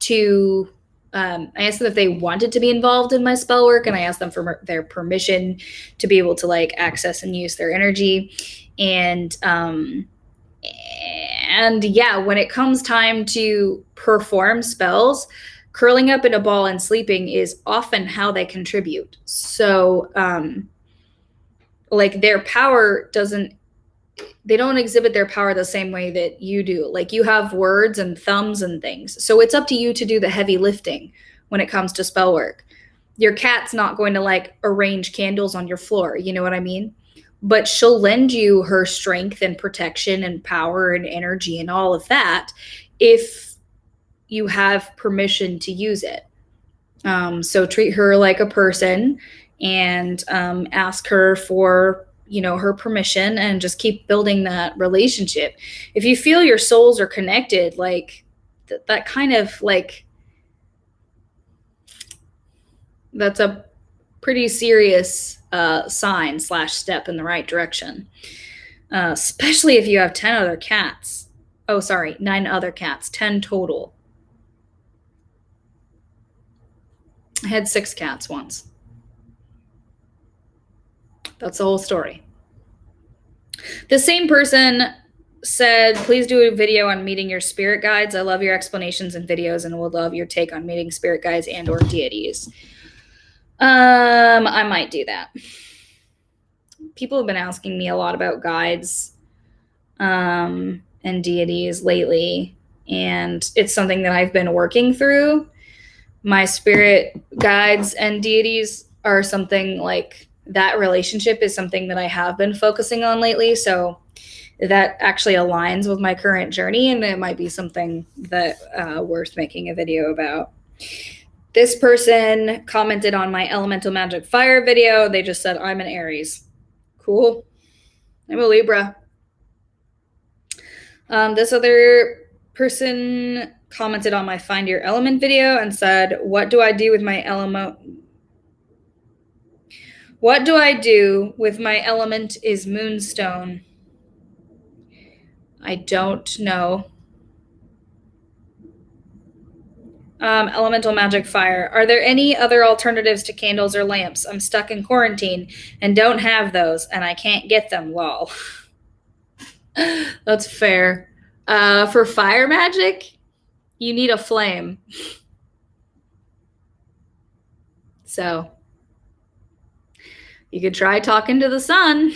to, I asked them if they wanted to be involved in my spell work, and I asked them for their permission to be able to like access and use their energy. And yeah, when it comes time to perform spells, curling up in a ball and sleeping is often how they contribute. So, like their power they don't exhibit their power the same way that you do. Like you have words and thumbs and things. So it's up to you to do the heavy lifting when it comes to spell work. Your cat's not going to like arrange candles on your floor. You know what I mean? But she'll lend you her strength and protection and power and energy and all of that if you have permission to use it. So treat her like a person and ask her for, you know, her permission, and just keep building that relationship. If you feel your souls are connected, like that kind of like, that's a pretty serious sign / step in the right direction. Especially if you have 10 other cats. Oh, sorry, 9 other cats, 10 total. I had 6 cats once. That's the whole story. The same person said, please do a video on meeting your spirit guides. I love your explanations and videos and would love your take on meeting spirit guides and or deities. I might do that. People have been asking me a lot about guides and deities lately, and it's something that I've been working through. My spirit guides and deities are something like, that relationship is something that I have been focusing on lately. So that actually aligns with my current journey, and it might be something that worth making a video about. This person commented on my elemental magic fire video. They just said, I'm an Aries. Cool. I'm a Libra. This other person commented on my Find Your Element video and said, what do I do with my element? What do I do with my element is moonstone? I don't know. Elemental magic fire. Are there any other alternatives to candles or lamps? I'm stuck in quarantine and don't have those, and I can't get them. Lol. That's fair. For fire magic, you need a flame. So you could try talking to the sun.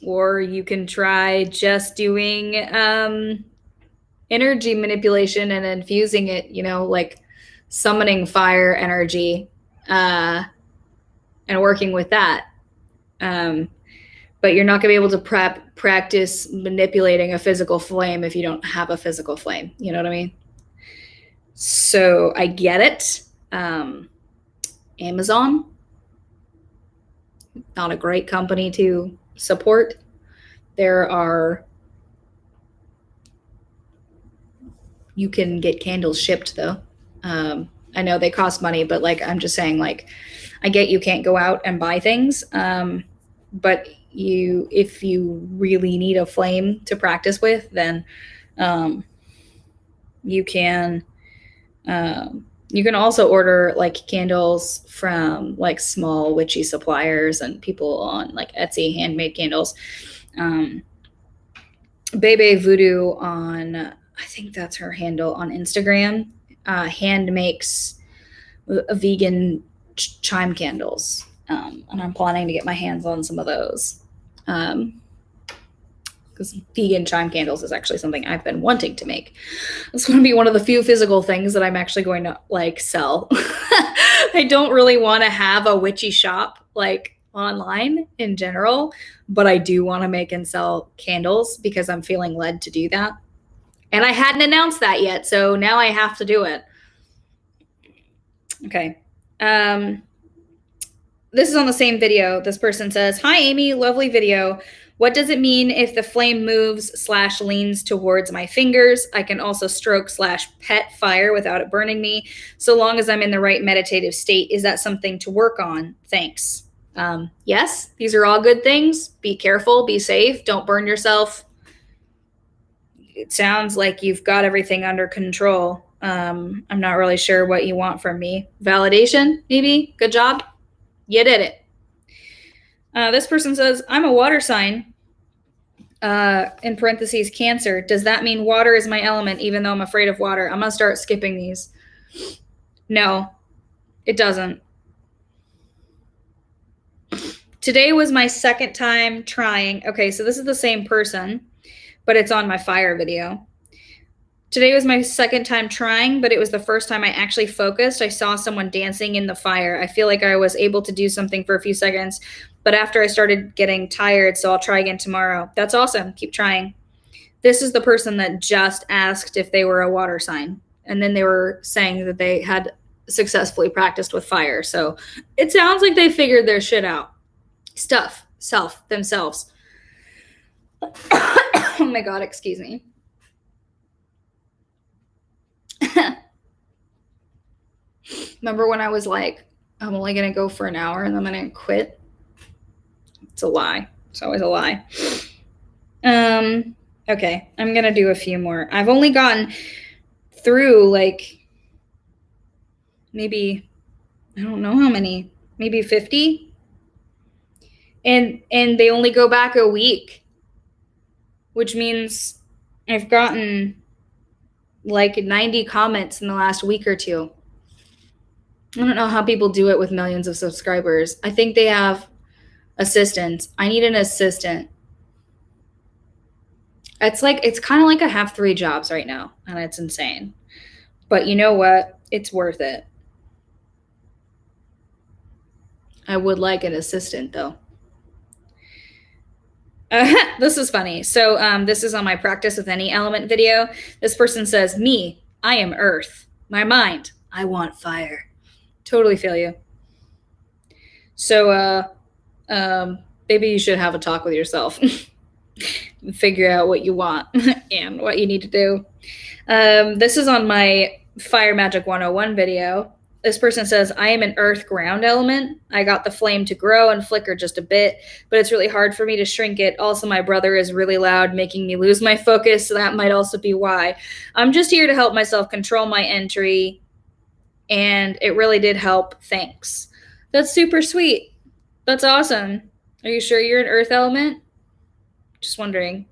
Or you can try just doing energy manipulation and infusing it, like summoning fire energy and working with that. But you're not going to be able to practice manipulating a physical flame if you don't have a physical flame. You know what I mean? So I get it. Amazon, not a great company to support. You can get candles shipped though. I know they cost money, but I'm just saying, I get you can't go out and buy things. But if you really need a flame to practice with, then you can also order candles from small witchy suppliers and people on Etsy, handmade candles. Bebe Voodoo on, I think that's her handle on Instagram, hand makes vegan chime candles. And I'm planning to get my hands on some of those. Because vegan chime candles is actually something I've been wanting to make. It's going to be one of the few physical things that I'm actually going to sell. I don't really want to have a witchy shop online in general, but I do want to make and sell candles because I'm feeling led to do that. And I hadn't announced that yet, so now I have to do it. Okay. This is on the same video. This person says, hi, Amy, lovely video. What does it mean if the flame moves/leans towards my fingers? I can also stroke/pet fire without it burning me, so long as I'm in the right meditative state. Is that something to work on? Thanks. Yes, these are all good things. Be careful, be safe, don't burn yourself. It sounds like you've got everything under control. I'm not really sure what you want from me. Validation, maybe? Good job. You did it. This person says, I'm a water sign, in parentheses, Cancer. Does that mean water is my element, even though I'm afraid of water? I'm going to start skipping these. No, it doesn't. Today was my second time trying. Okay, so this is the same person, but it's on my fire video. Today was my second time trying, but it was the first time I actually focused. I saw someone dancing in the fire. I feel like I was able to do something for a few seconds, but after I started getting tired, so I'll try again tomorrow. That's awesome. Keep trying. This is the person that just asked if they were a water sign, and then they were saying that they had successfully practiced with fire. So it sounds like they figured their shit out. Themselves. Oh my God, excuse me. Remember when I was like, I'm only going to go for an hour and I'm going to quit? It's a lie. It's always a lie. Okay, I'm going to do a few more. I've only gotten through maybe, I don't know how many, maybe 50. And they only go back a week, which means I've gotten 90 comments in the last week or two. I don't know how people do it with millions of subscribers. I think they have assistants. I need an assistant. It's kind of like I have 3 jobs right now, and it's insane. But you know what? It's worth it. I would like an assistant, though. This is funny. So this is on my practice with any element video. This person says, me, I am earth. My mind, I want fire. Totally feel you. So maybe you should have a talk with yourself. Figure out what you want and what you need to do. This is on my Fire Magic 101 video. This person says, I am an earth ground element. I got the flame to grow and flicker just a bit, but it's really hard for me to shrink it. Also, my brother is really loud, making me lose my focus, so that might also be why. I'm just here to help myself control my entry, and it really did help. Thanks. That's super sweet. That's awesome. Are you sure you're an earth element? Just wondering.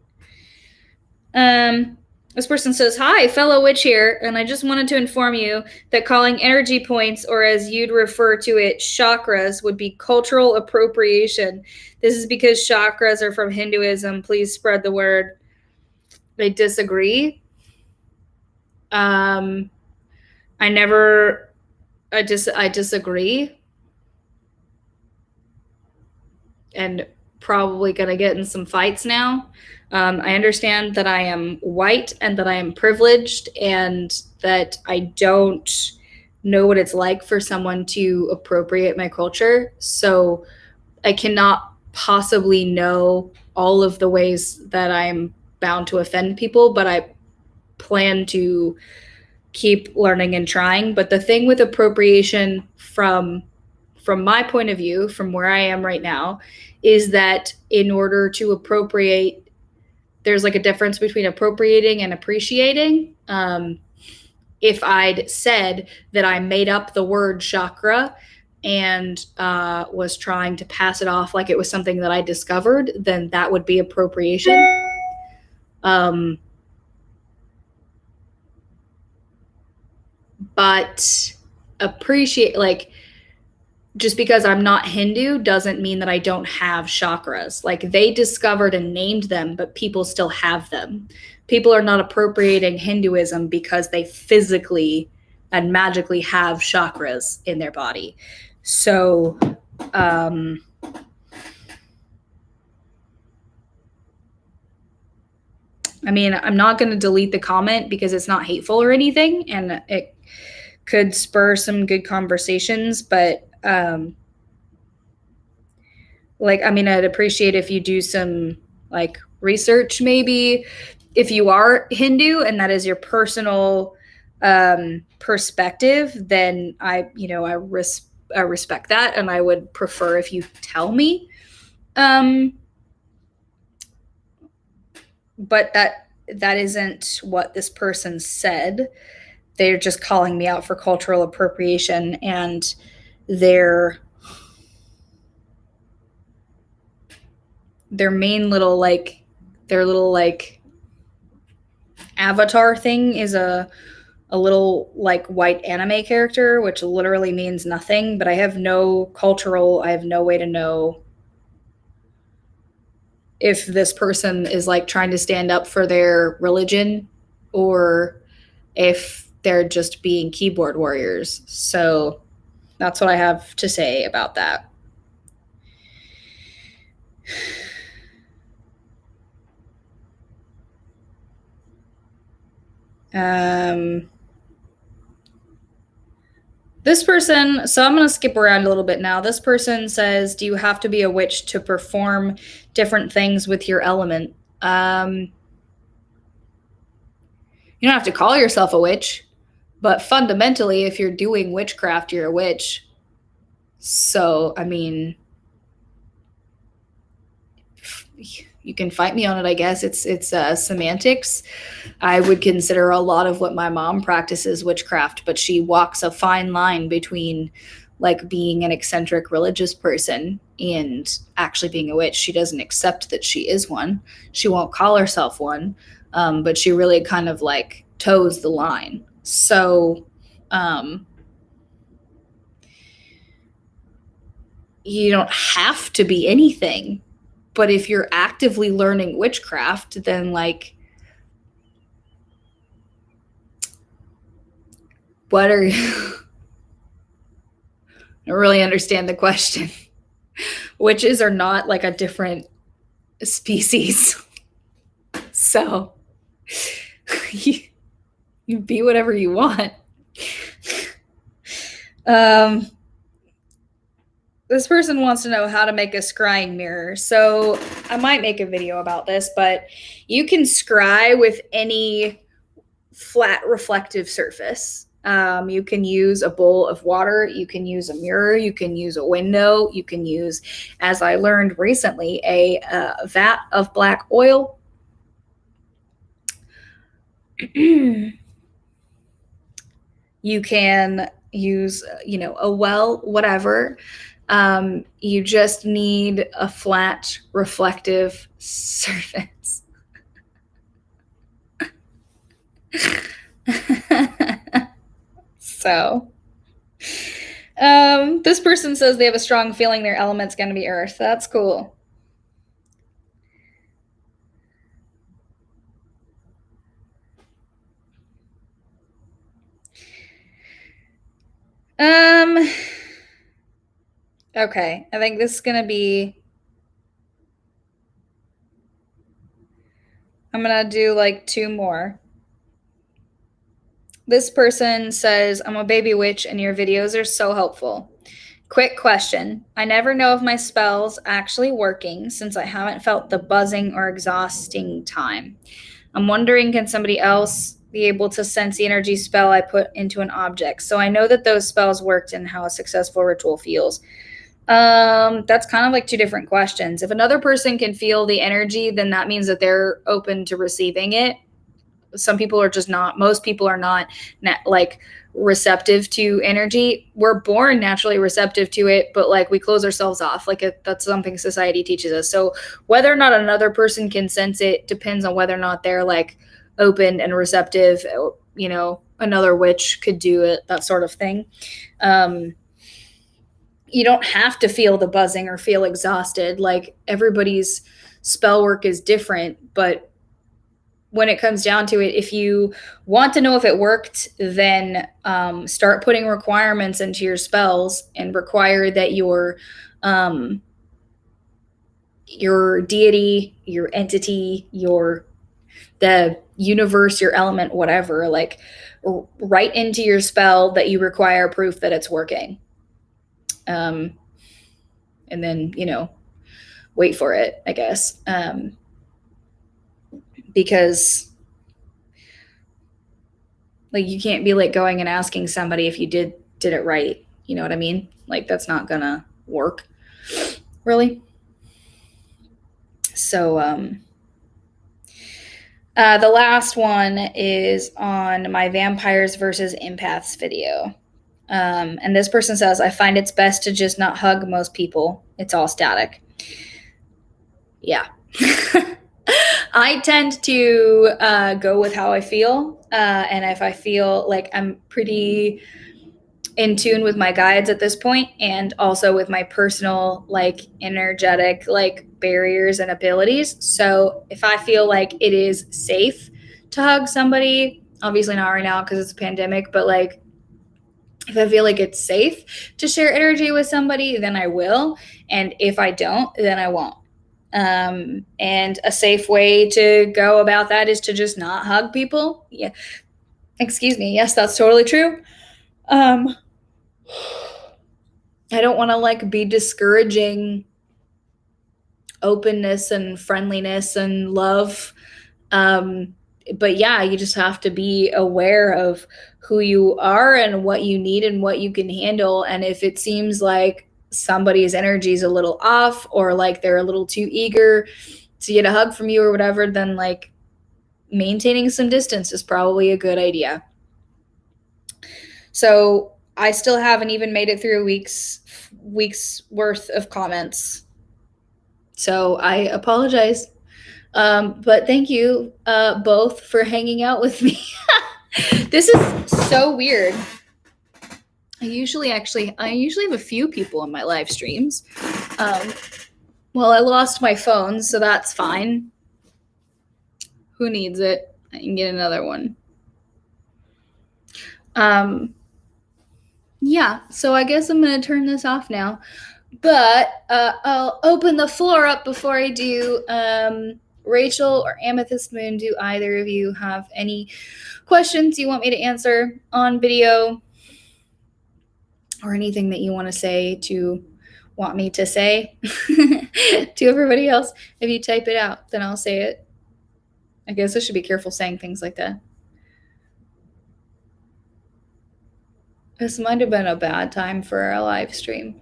This person says, hi, fellow witch here, and I just wanted to inform you that calling energy points, or as you'd refer to it, chakras, would be cultural appropriation. This is because chakras are from Hinduism. Please spread the word. I disagree. I disagree. And probably going to get in some fights now. I understand that I am white and that I am privileged and that I don't know what it's like for someone to appropriate my culture. So I cannot possibly know all of the ways that I'm bound to offend people, but I plan to keep learning and trying. But the thing with appropriation from my point of view, from where I am right now, is that in order to appropriate, there's like a difference between appropriating and appreciating. If I'd said that I made up the word chakra and was trying to pass it off like it was something that I discovered, then that would be appropriation. But appreciate, like, just because I'm not Hindu doesn't mean that I don't have chakras. Like, they discovered and named them, but people still have them. People are not appropriating Hinduism because they physically and magically have chakras in their body. So, I mean, I'm not going to delete the comment because it's not hateful or anything, and it could spur some good conversations, but like, I mean, I'd appreciate if you do some like research, maybe if you are Hindu and that is your personal perspective, then I respect that, and I would prefer if you tell me. But that isn't what this person said. They're just calling me out for cultural appropriation, and their main little avatar thing is a little like white anime character, which literally means nothing, but I have no way to know if this person is like trying to stand up for their religion or if they're just being keyboard warriors. So that's what I have to say about that. This person, so I'm going to skip around a little bit now. This person says, do you have to be a witch to perform different things with your element? You don't have to call yourself a witch, but fundamentally, if you're doing witchcraft, you're a witch. So, I mean, you can fight me on it, I guess. It's semantics. I would consider a lot of what my mom practices witchcraft, but she walks a fine line between like being an eccentric religious person and actually being a witch. She doesn't accept that she is one. She won't call herself one, but she really kind of like toes the line. So you don't have to be anything. But if you're actively learning witchcraft, then like, what are you? I don't really understand the question. Witches are not like a different species. So you be whatever you want. This person wants to know how to make a scrying mirror. So I might make a video about this, but you can scry with any flat reflective surface. You can use a bowl of water. You can use a mirror. You can use a window. You can use, as I learned recently, a vat of black oil. You can use, a well, whatever. You just need a flat reflective surface. So, this person says they have a strong feeling their element's going to be earth. That's cool. Okay, I think this is going to be, I'm going to do like 2 more. This person says, I'm a baby witch and your videos are so helpful. Quick question. I never know if my spell's actually working since I haven't felt the buzzing or exhausting time. I'm wondering, can somebody else be able to sense the energy spell I put into an object? So I know that those spells worked and how a successful ritual feels. That's kind of like 2 different questions. If another person can feel the energy, then that means that they're open to receiving it. Some people are just not. Most people are not like receptive to energy. We're born naturally receptive to it, but like we close ourselves off. Like that's something society teaches us. So whether or not another person can sense it depends on whether or not they're like open and receptive. Another witch could do it, that sort of thing. You don't have to feel the buzzing or feel exhausted. Like everybody's spell work is different, but when it comes down to it, if you want to know if it worked, then start putting requirements into your spells and require that your deity, your entity, the universe, your element, whatever, like write into your spell that you require proof that it's working. And then, wait for it, I guess. Because like you can't be like going and asking somebody if you did it right. You know what I mean? Like that's not gonna work, really. So the last one is on my vampires versus empaths video. And this person says, I find it's best to just not hug most people. It's all static. Yeah. I tend to go with how I feel. And if I feel like I'm pretty in tune with my guides at this point, and also with my personal, like energetic, like barriers and abilities. So if I feel like it is safe to hug somebody, obviously not right now because it's a pandemic, but like if I feel like it's safe to share energy with somebody, then I will. And if I don't, then I won't. And a safe way to go about that is to just not hug people. Yeah. Excuse me. Yes, that's totally true. I don't want to like be discouraging openness and friendliness and love. But yeah, you just have to be aware of who you are and what you need and what you can handle. And if it seems like somebody's energy is a little off or like they're a little too eager to get a hug from you or whatever, then like maintaining some distance is probably a good idea. So I still haven't even made it through a week's worth of comments. So I apologize. But thank you both for hanging out with me. This is so weird. I usually have a few people in my live streams. Well, I lost my phone, so that's fine. Who needs it? I can get another one. Yeah, so I guess I'm going to turn this off now. But I'll open the floor up before I do. Rachel or Amethyst Moon, do either of you have any questions you want me to answer on video, or anything that you want to want me to say to everybody else? If you type it out, then I'll say it. I guess I should be careful saying things like that. This might have been a bad time for a live stream,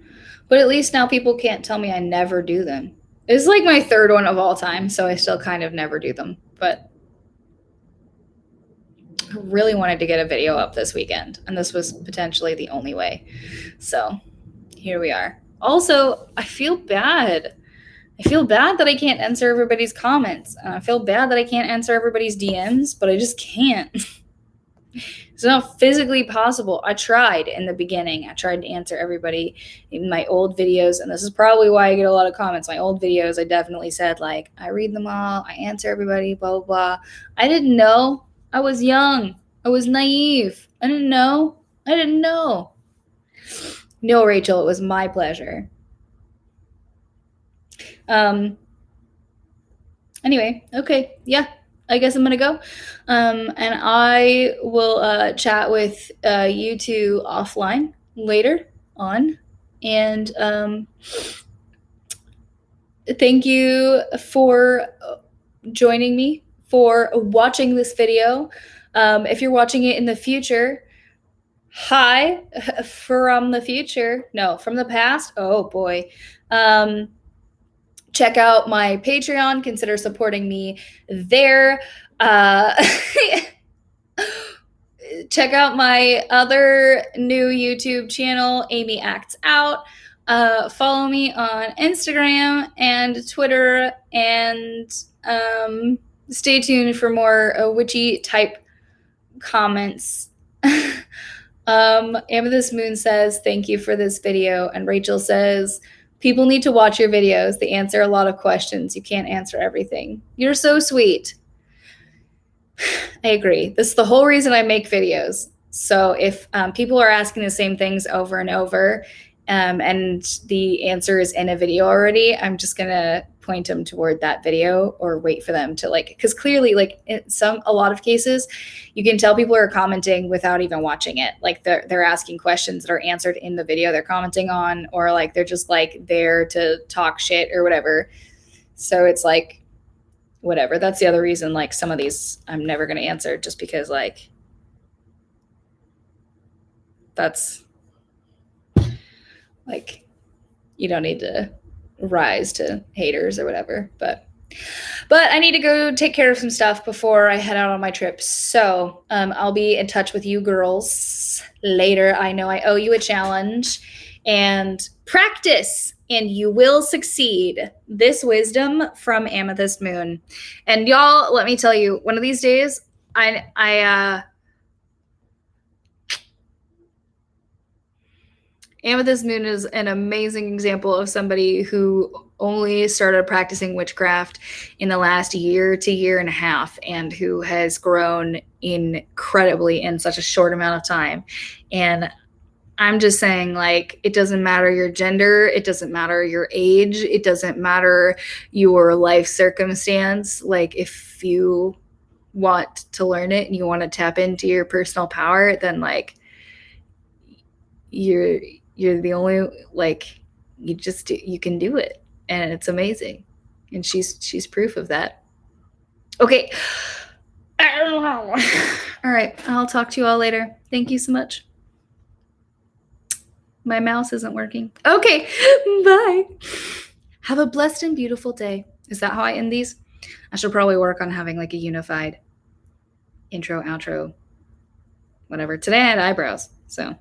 but at least now people can't tell me I never do them. It's like my third one of all time, so I still kind of never do them. But I really wanted to get a video up this weekend, and this was potentially the only way. So here we are. Also, I feel bad. I feel bad that I can't answer everybody's comments. I feel bad that I can't answer everybody's DMs, but I just can't. It's not physically possible. I tried in the beginning. I tried to answer everybody in my old videos, and this is probably why I get a lot of comments. My old videos, I definitely said, like, I read them all, I answer everybody, blah, blah, blah. I didn't know. I was young. I was naive. I didn't know. No, Rachel, it was my pleasure. Anyway, okay, yeah. I guess I'm gonna go, and I will chat with you two offline later on. And thank you for joining me, for watching this video. If you're watching it in the future, hi from the future. No, from the past. Oh boy. Check out my Patreon. Consider supporting me there. Check out my other new YouTube channel, Amy Acts Out. Follow me on Instagram and Twitter, and stay tuned for more witchy type comments. Amethyst Moon says, thank you for this video. And Rachel says, people need to watch your videos. They answer a lot of questions. You can't answer everything. You're so sweet. I agree. This is the whole reason I make videos. So if people are asking the same things over and over, and the answer is in a video already, I'm just going to point them toward that video, or wait for them to, like, because clearly, like, in a lot of cases, you can tell people are commenting without even watching it. Like, they're asking questions that are answered in the video they're commenting on, or like they're just like there to talk shit or whatever. So it's like, whatever. That's the other reason, like, some of these I'm never going to answer, just because, like, that's, like, you don't need to rise to haters or whatever. But I need to go take care of some stuff before I head out on my trip. So I'll be in touch with you girls later. I know I owe you a challenge, and practice and you will succeed. This wisdom from Amethyst Moon. And y'all, let me tell you, one of these days, Amethyst Moon is an amazing example of somebody who only started practicing witchcraft in the last year to year and a half, and who has grown incredibly in such a short amount of time. And I'm just saying, like, it doesn't matter your gender, it doesn't matter your age, it doesn't matter your life circumstance. Like, if you want to learn it and you want to tap into your personal power, then, like, you're the only, like, you can do it, and it's amazing. And she's proof of that. Okay. All right, I'll talk to you all later. Thank you so much. My mouse isn't working. Okay, bye. Have a blessed and beautiful day. Is that how I end these? I should probably work on having, like, a unified intro, outro, whatever. Today I had eyebrows, so